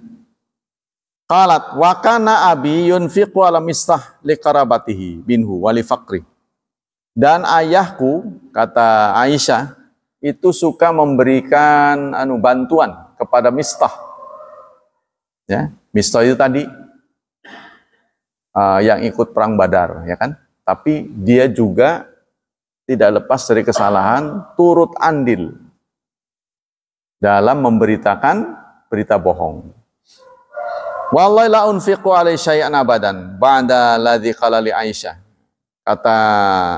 A: Qalat wa kana abi yunfiqu ala mistah liqarabatihi minhu wa li faqri. Dan ayahku, kata Aisyah, itu suka memberikan bantuan kepada Mistah. Ya, Mistah itu tadi yang ikut perang Badar, ya kan? Tapi dia juga tidak lepas dari kesalahan, turut andil dalam memberitakan berita bohong. Wallahi la unfiqu alaihi syai'an abadan ba'da ladzi qala li Aisyah. Kata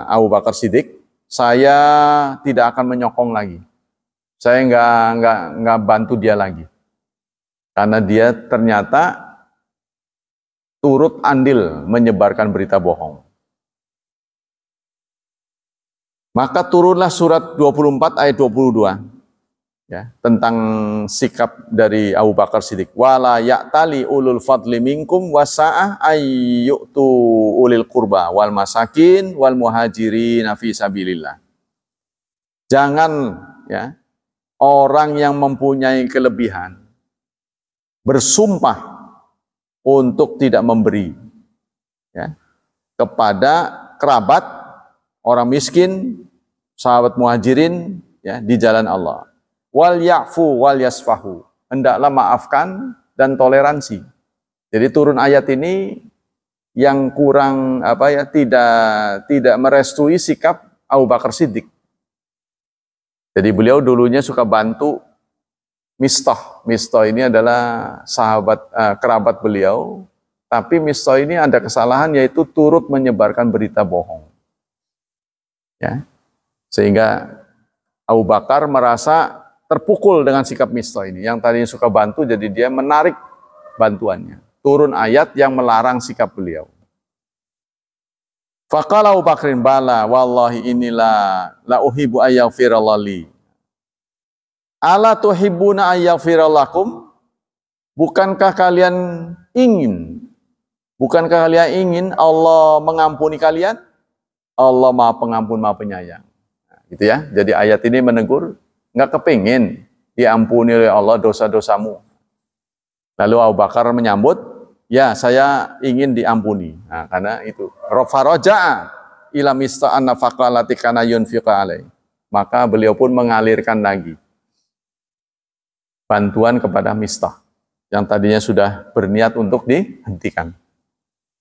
A: Abu Bakar Siddiq, saya tidak akan menyokong lagi. Saya nggak bantu dia lagi. Karena dia ternyata turut andil menyebarkan berita bohong. Maka turunlah surat 24 ayat 22 ya, tentang sikap dari Abu Bakar Siddiq. Wala ya'tali ulul fadli minkum wasa'ah ayyu'tu ulil qurba wal masakin wal muhajirin fi sabilillah. Jangan ya orang yang mempunyai kelebihan bersumpah untuk tidak memberi ya, kepada kerabat, orang miskin, sahabat muhajirin ya, di jalan Allah. Wal ya'fu wal yasfahu. Hendaklah maafkan dan toleransi. Jadi turun ayat ini yang kurang tidak merestui sikap Abu Bakar Siddiq. Jadi beliau dulunya suka bantu Mistah. Mistah ini adalah sahabat kerabat beliau, tapi Mistah ini ada kesalahan yaitu turut menyebarkan berita bohong. Ya. Sehingga Abu Bakar merasa terpukul dengan sikap Mistah ini. Yang tadinya suka bantu jadi dia menarik bantuannya. Turun ayat yang melarang sikap beliau. Faqala Abu Bakrin bala wallahi inilah la uhibbu ayyaghfiralli. Ala tuhibbuna ayyaghfiralakum? Bukankah kalian ingin Allah mengampuni kalian? Allah Maha Pengampun, Maha Penyayang. Nah, gitu ya. Jadi ayat ini menegur, nggak kepingin diampuni oleh Allah dosa-dosamu. Lalu Abu Bakar menyambut, ya saya ingin diampuni. Nah, karena itu. Faraja'a ila mista'an nafaqalati kana yunfiqa alai. Maka beliau pun mengalirkan lagi bantuan kepada Mistah yang tadinya sudah berniat untuk dihentikan.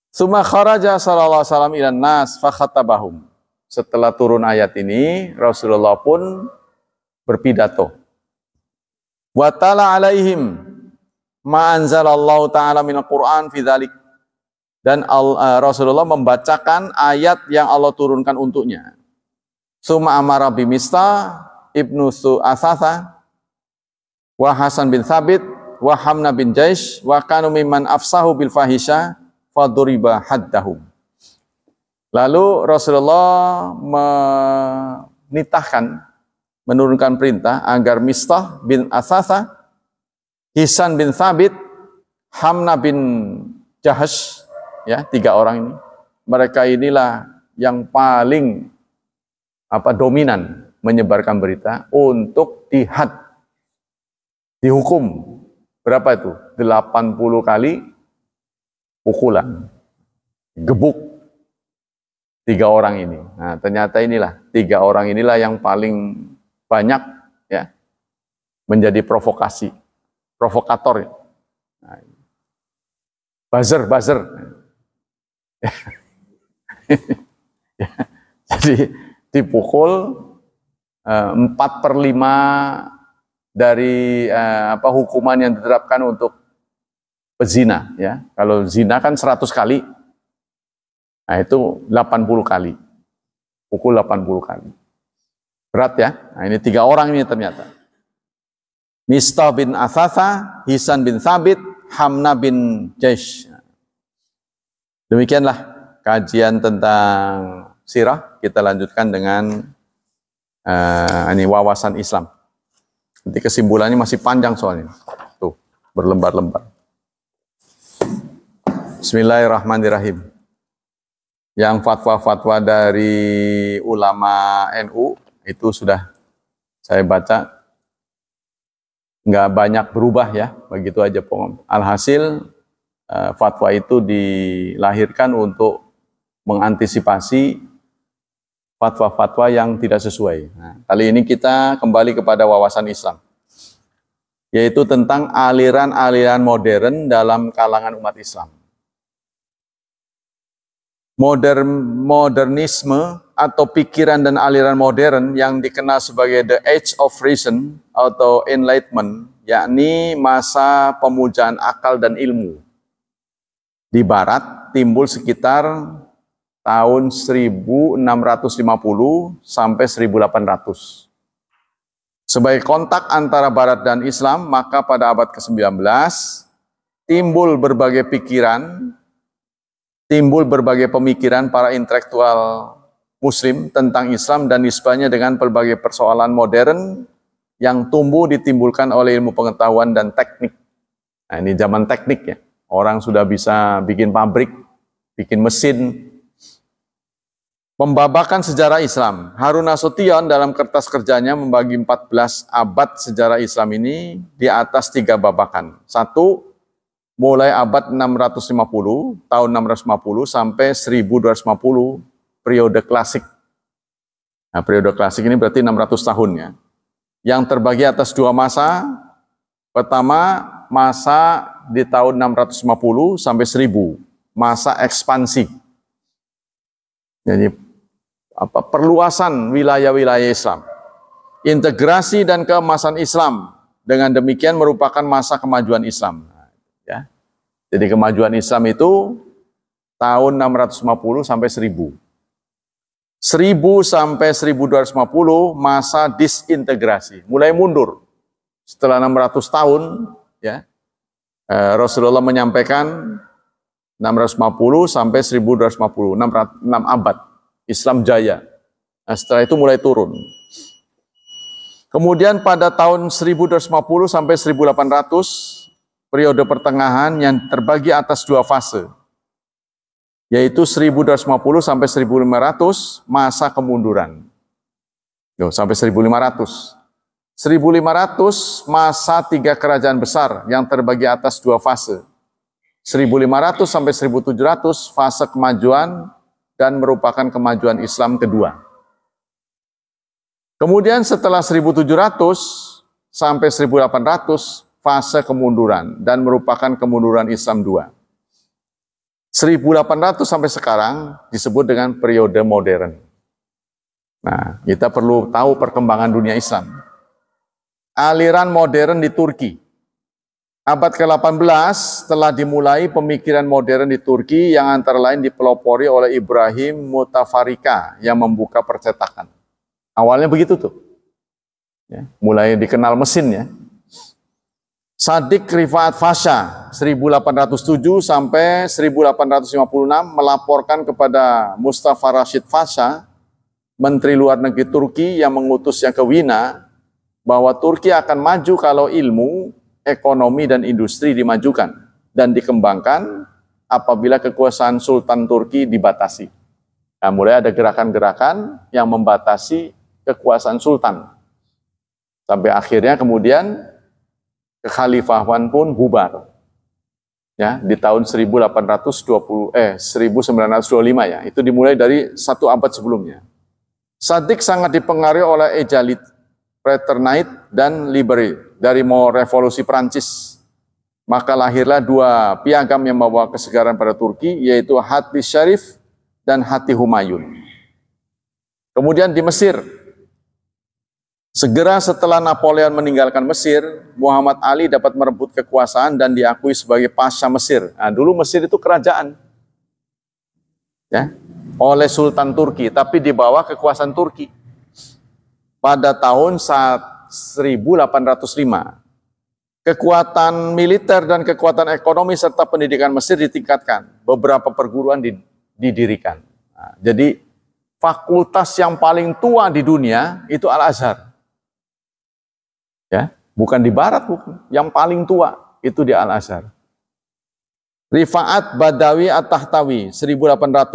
A: Tsumma kharaja sallallahu alaihi wasallam ilan nas fa khatabahum. Setelah turun ayat ini, Rasulullah pun berpidato. Wa tala alaihim ma anzalallahu ta'ala minal Qur'an fi dzalik. Dan Rasulullah membacakan ayat yang Allah turunkan untuknya. Tsumma amara bi Mistah ibnu Su'asatha wa Hasan bin Thabit wa Hamna bin Jaish wa kanu mimman afsahu bil fahisha faduriba haddahum. Lalu Rasulullah menurunkan perintah agar Mistah bin Asasa, Hisan bin Thabit, Hamna bin Jahash, ya, 3 orang ini. Mereka inilah yang paling dominan menyebarkan berita untuk dihukum. Berapa itu? 80 kali pukulan. Gebuk 3 orang ini. Nah, ternyata inilah 3 orang inilah yang paling banyak ya menjadi provokator. Nah, buzzer. Jadi dipukul 4/5 dari hukuman yang diterapkan untuk pezina ya. Kalau zina kan 100 kali. Nah, itu 80 kali. Pukul 80 kali. Berat ya. Nah, ini 3 orang ini ternyata. Mistah bin Asasa, Hisan bin Thabit, Hamna bin Jaish. Demikianlah kajian tentang sirah. Kita lanjutkan dengan wawasan Islam. Nanti kesimpulannya masih panjang soalnya. Tuh, berlembar-lembar. Bismillahirrahmanirrahim. Yang fatwa-fatwa dari ulama NU itu sudah saya baca, nggak banyak berubah ya, begitu aja pokoknya. Alhasil fatwa itu dilahirkan untuk mengantisipasi fatwa-fatwa yang tidak sesuai. Nah, kali ini kita kembali kepada wawasan Islam, yaitu tentang aliran-aliran modern dalam kalangan umat Islam. modernisme atau pikiran dan aliran modern yang dikenal sebagai the Age of Reason atau Enlightenment, yakni masa pemujaan akal dan ilmu. Di barat timbul sekitar tahun 1650 sampai 1800. Sebagai kontak antara barat dan Islam, maka pada abad ke-19 timbul berbagai pikiran, timbul berbagai pemikiran para intelektual Muslim tentang Islam dan nisbahnya dengan berbagai persoalan modern yang tumbuh ditimbulkan oleh ilmu pengetahuan dan teknik. Nah, ini zaman teknik ya. Orang sudah bisa bikin pabrik, bikin mesin. Pembabakan sejarah Islam. Harun Nasution dalam kertas kerjanya membagi 14 abad sejarah Islam ini di atas 3 babakan. 1, mulai abad 650, tahun 650 sampai 1250, periode klasik. Nah, periode klasik ini berarti 600 tahun ya. Yang terbagi atas 2 masa. Pertama, masa di tahun 650 sampai 1000, masa ekspansi. Jadi perluasan wilayah-wilayah Islam. Integrasi dan keemasan Islam. Dengan demikian merupakan masa kemajuan Islam. Ya. Jadi kemajuan Islam itu tahun 650 sampai 1000. 1000 sampai 1250 masa disintegrasi, mulai mundur. Setelah 600 tahun, ya, Rasulullah menyampaikan 650 sampai 1250, 6 abad, Islam jaya. Nah, setelah itu mulai turun. Kemudian pada tahun 1250 sampai 1800, periode pertengahan yang terbagi atas 2 fase, yaitu 1250 sampai 1500 masa kemunduran. Sampai 1500. 1500 masa 3 kerajaan besar yang terbagi atas 2 fase. 1500 sampai 1700 fase kemajuan dan merupakan kemajuan Islam kedua. Kemudian setelah 1700 sampai 1800 fase kemunduran dan merupakan kemunduran Islam 2. 1800 sampai sekarang disebut dengan periode modern. Nah, kita perlu tahu perkembangan dunia Islam. Aliran modern di Turki. Abad ke-18 telah dimulai pemikiran modern di Turki yang antara lain dipelopori oleh Ibrahim Mutafarrika yang membuka percetakan. Awalnya begitu tuh. Ya, mulai dikenal mesin ya. Sadik Rifat Fasha 1807 sampai 1856 melaporkan kepada Mustafa Rashid Fasha, Menteri Luar Negeri Turki yang mengutusnya ke Wina, bahwa Turki akan maju kalau ilmu, ekonomi, dan industri dimajukan dan dikembangkan apabila kekuasaan Sultan Turki dibatasi. Nah, mulai ada gerakan-gerakan yang membatasi kekuasaan Sultan. Sampai akhirnya kemudian kekhalifahan pun bubar. Ya, di tahun 1925 ya. Itu dimulai dari 1 abad sebelumnya. Sadik sangat dipengaruhi oleh Ejalit, Fraternite, dan Liberi dari revolusi Prancis. Maka lahirlah 2 piagam yang membawa kesegaran pada Turki, yaitu Hati Syarif dan Hati Humayun. Kemudian di Mesir, segera setelah Napoleon meninggalkan Mesir, Muhammad Ali dapat merebut kekuasaan dan diakui sebagai Pasha Mesir. Nah, dulu Mesir itu kerajaan, ya, oleh Sultan Turki, tapi di bawah kekuasaan Turki. Pada tahun 1805, kekuatan militer dan kekuatan ekonomi serta pendidikan Mesir ditingkatkan. Beberapa perguruan didirikan. Nah, jadi fakultas yang paling tua di dunia itu Al-Azhar. Ya, bukan di barat, bukan. Yang paling tua itu di Al-Azhar. Rifa'at Badawi At-Tahtawi 1800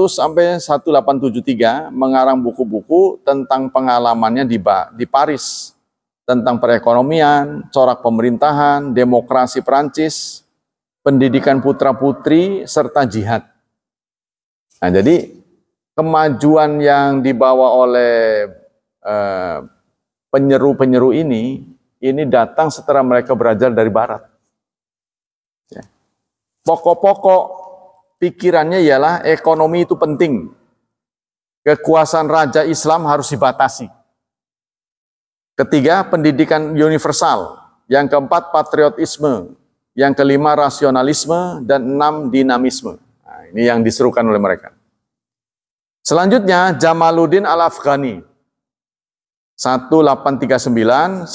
A: sampai 1873 mengarang buku-buku tentang pengalamannya di Paris, tentang perekonomian, corak pemerintahan, demokrasi Prancis, pendidikan putra-putri, serta jihad. Nah, jadi kemajuan yang dibawa oleh penyeru-penyeru ini datang setelah mereka belajar dari barat. Ya. Pokok-pokok pikirannya ialah ekonomi itu penting. Kekuasaan raja Islam harus dibatasi. Ketiga, pendidikan universal. Yang keempat, patriotisme. Yang kelima, rasionalisme. Dan enam, dinamisme. Nah, ini yang diserukan oleh mereka. Selanjutnya, Jamaluddin Al-Afghani. 1839-1897.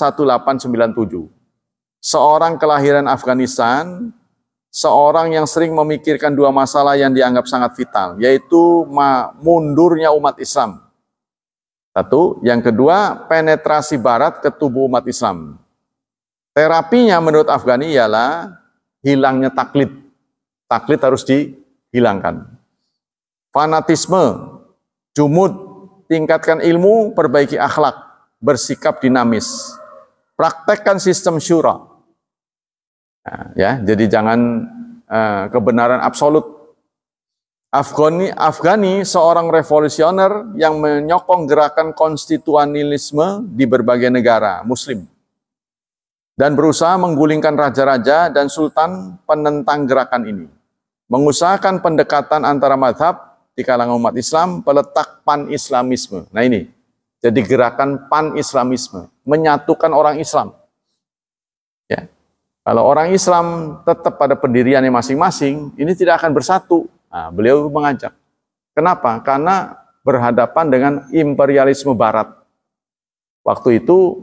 A: Seorang kelahiran Afghanistan, seorang yang sering memikirkan dua masalah yang dianggap sangat vital, yaitu mundurnya umat Islam. Satu, yang kedua, penetrasi barat ke tubuh umat Islam. Terapinya menurut Afghani ialah hilangnya taklid. Taklid harus dihilangkan. Fanatisme, jumud, tingkatkan ilmu, perbaiki akhlak, bersikap dinamis. Praktekkan sistem syura. Nah, ya, jadi jangan kebenaran absolut. Afghani seorang revolusioner yang menyokong gerakan konstitusionalisme di berbagai negara Muslim dan berusaha menggulingkan raja-raja dan sultan penentang gerakan ini. Mengusahakan pendekatan antara mazhab di kalangan umat Islam, peletak pan-islamisme. Nah ini, jadi gerakan pan-islamisme, menyatukan orang Islam. Ya. Kalau orang Islam tetap pada pendiriannya masing-masing, ini tidak akan bersatu. Nah, beliau mengajak. Kenapa? Karena berhadapan dengan imperialisme barat. Waktu itu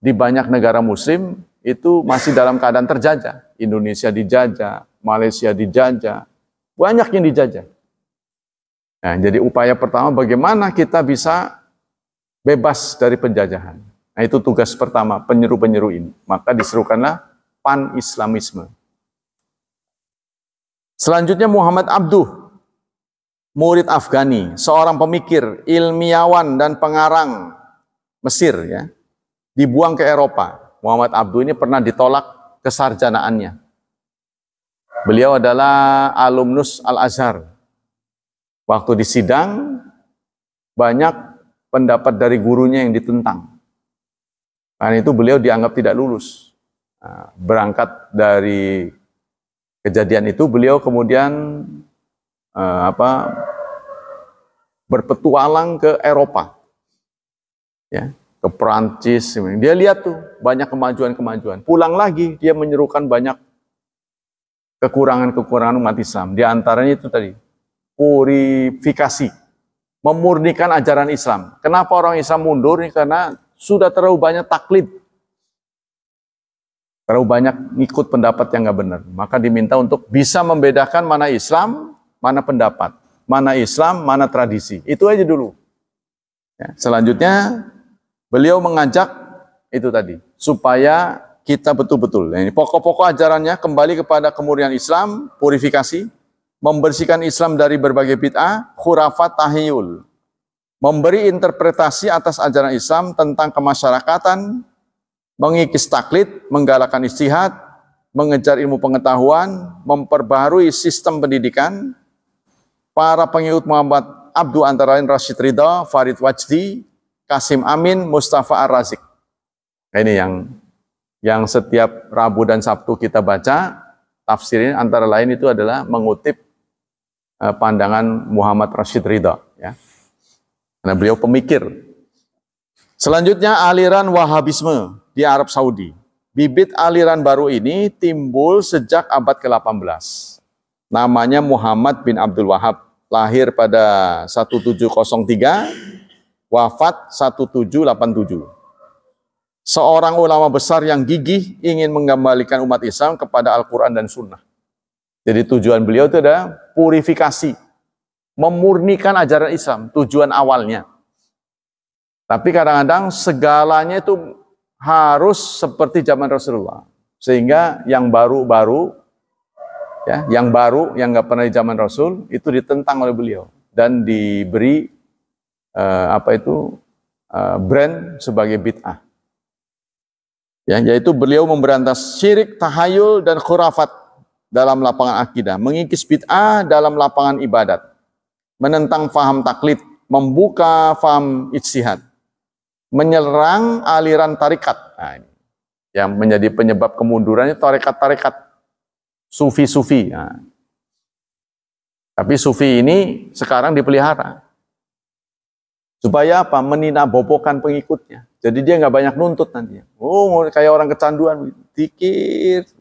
A: di banyak negara muslim itu masih dalam keadaan terjajah. Indonesia dijajah, Malaysia dijajah, banyak yang dijajah. Nah, jadi upaya pertama bagaimana kita bisa bebas dari penjajahan. Nah, itu tugas pertama penyeru-penyeru ini. Maka diserukanlah pan-islamisme. Selanjutnya Muhammad Abduh, murid Afghani, seorang pemikir, ilmiawan dan pengarang Mesir, ya, dibuang ke Eropa. Muhammad Abduh ini pernah ditolak kesarjanaannya. Beliau adalah alumnus Al-Azhar. Waktu di sidang, banyak pendapat dari gurunya yang ditentang. Karena itu beliau dianggap tidak lulus. Nah, berangkat dari kejadian itu, beliau kemudian berpetualang ke Eropa, ya, ke Perancis. Dia lihat tuh banyak kemajuan-kemajuan. Pulang lagi dia menyerukan banyak kekurangan-kekurangan umat Islam. Di antaranya itu tadi, purifikasi, memurnikan ajaran Islam. Kenapa orang Islam mundur? Karena sudah terlalu banyak taklid. Terlalu banyak ngikut pendapat yang nggak benar. Maka diminta untuk bisa membedakan mana Islam, mana pendapat. Mana Islam, mana tradisi. Itu aja dulu. Ya, selanjutnya, beliau mengajak itu tadi. Supaya kita betul-betul. Ini pokok-pokok ajarannya kembali kepada kemurnian Islam, purifikasi. Membersihkan Islam dari berbagai bid'ah, khurafat, tahyul. Memberi interpretasi atas ajaran Islam tentang kemasyarakatan, mengikis taklid, menggalakkan ijtihad, mengejar ilmu pengetahuan, memperbaharui sistem pendidikan. Para pengikut Muhammad Abduh antara lain Rashid Ridha, Farid Wajdi, Kasim Amin, Mustafa Ar-Razik. Nah, ini yang setiap Rabu dan Sabtu kita baca, tafsirnya antara lain itu adalah mengutip pandangan Muhammad Rashid Ridha. Ya. Karena beliau pemikir. Selanjutnya aliran Wahabisme di Arab Saudi. Bibit aliran baru ini timbul sejak abad ke-18. Namanya Muhammad bin Abdul Wahab. Lahir pada 1703, wafat 1787. Seorang ulama besar yang gigih ingin mengembalikan umat Islam kepada Al-Quran dan Sunnah. Jadi tujuan beliau itu adalah purifikasi. Memurnikan ajaran Islam, tujuan awalnya. Tapi kadang-kadang segalanya itu harus seperti zaman Rasulullah. Sehingga yang baru-baru, ya, yang nggak pernah di zaman Rasul, itu ditentang oleh beliau. Dan diberi brand sebagai bid'ah. Ya, yaitu beliau memberantas syirik, tahayul, dan khurafat dalam lapangan akidah. Mengikis bid'ah dalam lapangan ibadat. Menentang faham taklid, membuka faham ijtihad. Menyerang aliran tarikat. Nah, ini yang menjadi penyebab kemundurannya tarikat-tarikat, sufi-sufi. Nah, Tapi sufi ini sekarang dipelihara. Supaya apa? Meninabobokan pengikutnya. Jadi dia nggak banyak nuntut nanti. Oh, kayak orang kecanduan, dikit.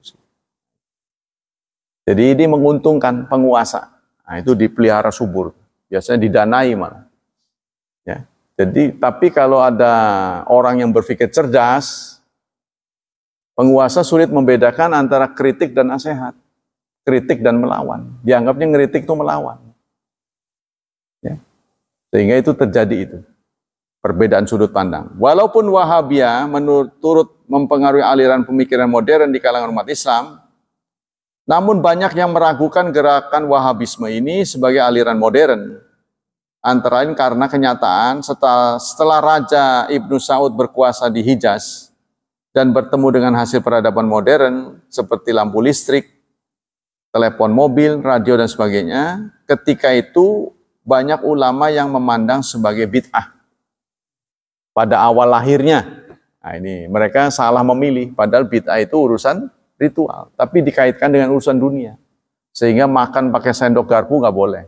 A: Jadi ini menguntungkan penguasa. Nah, itu dipelihara subur. Biasanya didanai malah. Ya. Jadi, tapi kalau ada orang yang berpikir cerdas, penguasa sulit membedakan antara kritik dan nasihat. Kritik dan melawan. Dianggapnya ngeritik itu melawan. Ya. Sehingga itu terjadi itu. Perbedaan sudut pandang. Walaupun Wahabiyah turut mempengaruhi aliran pemikiran modern di kalangan umat Islam, namun banyak yang meragukan gerakan Wahabisme ini sebagai aliran modern. Antara lain karena kenyataan setelah Raja Ibnu Saud berkuasa di Hijaz dan bertemu dengan hasil peradaban modern seperti lampu listrik, telepon mobil, radio dan sebagainya, ketika itu banyak ulama yang memandang sebagai bid'ah pada awal lahirnya. Nah ini mereka salah memilih, padahal bid'ah itu urusan ritual, tapi dikaitkan dengan urusan dunia. Sehingga makan pakai sendok garpu nggak boleh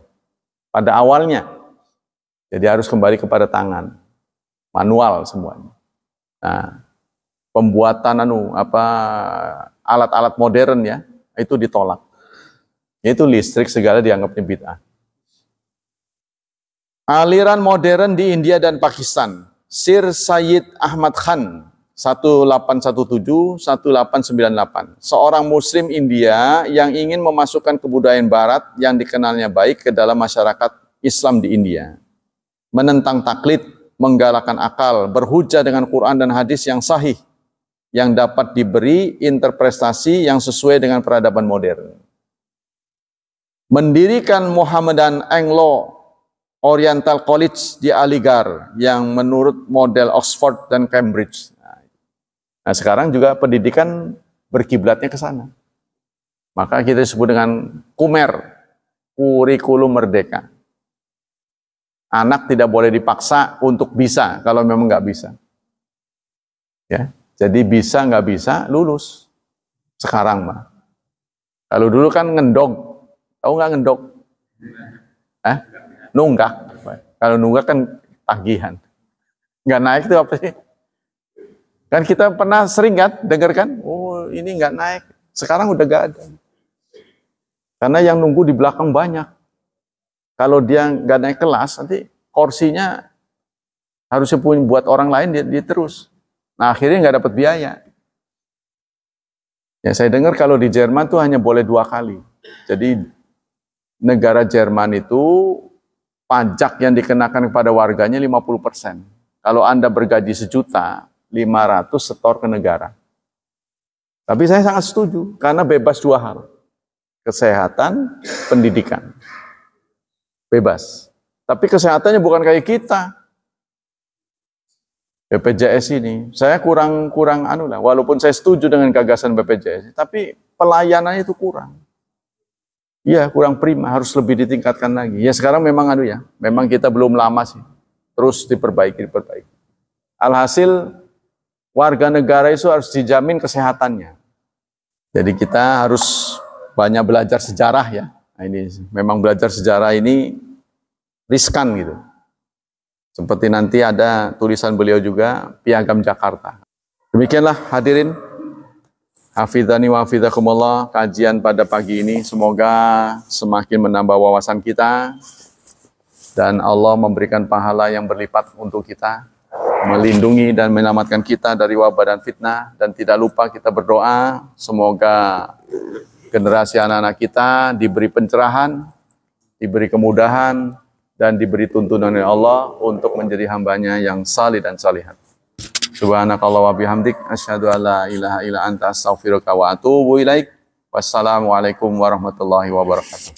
A: pada awalnya. Jadi harus kembali kepada tangan, manual semuanya. Nah, pembuatan alat-alat modern ya, itu ditolak. Itu listrik segala dianggapnya bid'ah. Aliran modern di India dan Pakistan. Sir Sayyid Ahmad Khan 1817-1898. Seorang muslim India yang ingin memasukkan kebudayaan barat yang dikenalnya baik ke dalam masyarakat Islam di India. Menentang taklid, menggalakkan akal, berhujah dengan Quran dan hadis yang sahih yang dapat diberi interpretasi yang sesuai dengan peradaban modern. Mendirikan Mohammedan Anglo Oriental College di Aligarh yang menurut model Oxford dan Cambridge. Nah, sekarang juga pendidikan berkiblatnya ke sana. Maka kita sebut dengan KUMER, kurikulum merdeka. Anak tidak boleh dipaksa untuk bisa kalau memang nggak bisa. Ya, jadi bisa nggak bisa lulus. Sekarang mah. Kalau dulu kan ngendog. Tahu nggak ngendog? Nunggak. Kalau nunggak kan tagihan. Nggak naik itu apa sih? Kan kita pernah sering kan dengar kan? Oh ini nggak naik. Sekarang udah nggak ada. Karena yang nunggu di belakang banyak. Kalau dia nggak naik kelas, nanti kursinya harusnya punya buat orang lain dia terus. Nah akhirnya nggak dapat biaya. Ya saya dengar kalau di Jerman tuh hanya boleh 2 kali. Jadi negara Jerman itu pajak yang dikenakan kepada warganya 50%. Kalau Anda bergaji 1.500.000 setor ke negara. Tapi saya sangat setuju karena bebas 2 hal. Kesehatan, pendidikan. Bebas. Tapi kesehatannya bukan kayak kita. BPJS ini, saya kurang walaupun saya setuju dengan gagasan BPJS, tapi pelayanannya itu kurang. Iya, kurang prima, harus lebih ditingkatkan lagi. Ya sekarang memang memang kita belum lama sih. Terus diperbaiki. Alhasil warga negara itu harus dijamin kesehatannya. Jadi kita harus banyak belajar sejarah ya. Nah, ini memang belajar sejarah ini riskan gitu. Seperti nanti ada tulisan beliau juga, Piagam Jakarta. Demikianlah hadirin. Hafidhani wa hafidhakumullah, kajian pada pagi ini semoga semakin menambah wawasan kita dan Allah memberikan pahala yang berlipat untuk kita, melindungi dan menyelamatkan kita dari wabah dan fitnah, dan tidak lupa kita berdoa semoga generasi anak-anak kita diberi pencerahan, diberi kemudahan dan diberi tuntunan oleh Allah untuk menjadi hambanya yang salih dan salihat. Subhanakallah wa bihamdik, asyhadu an la ilaha illa anta astaghfiruka wa atubu ilaik. Wassalamualaikum warahmatullahi wabarakatuh.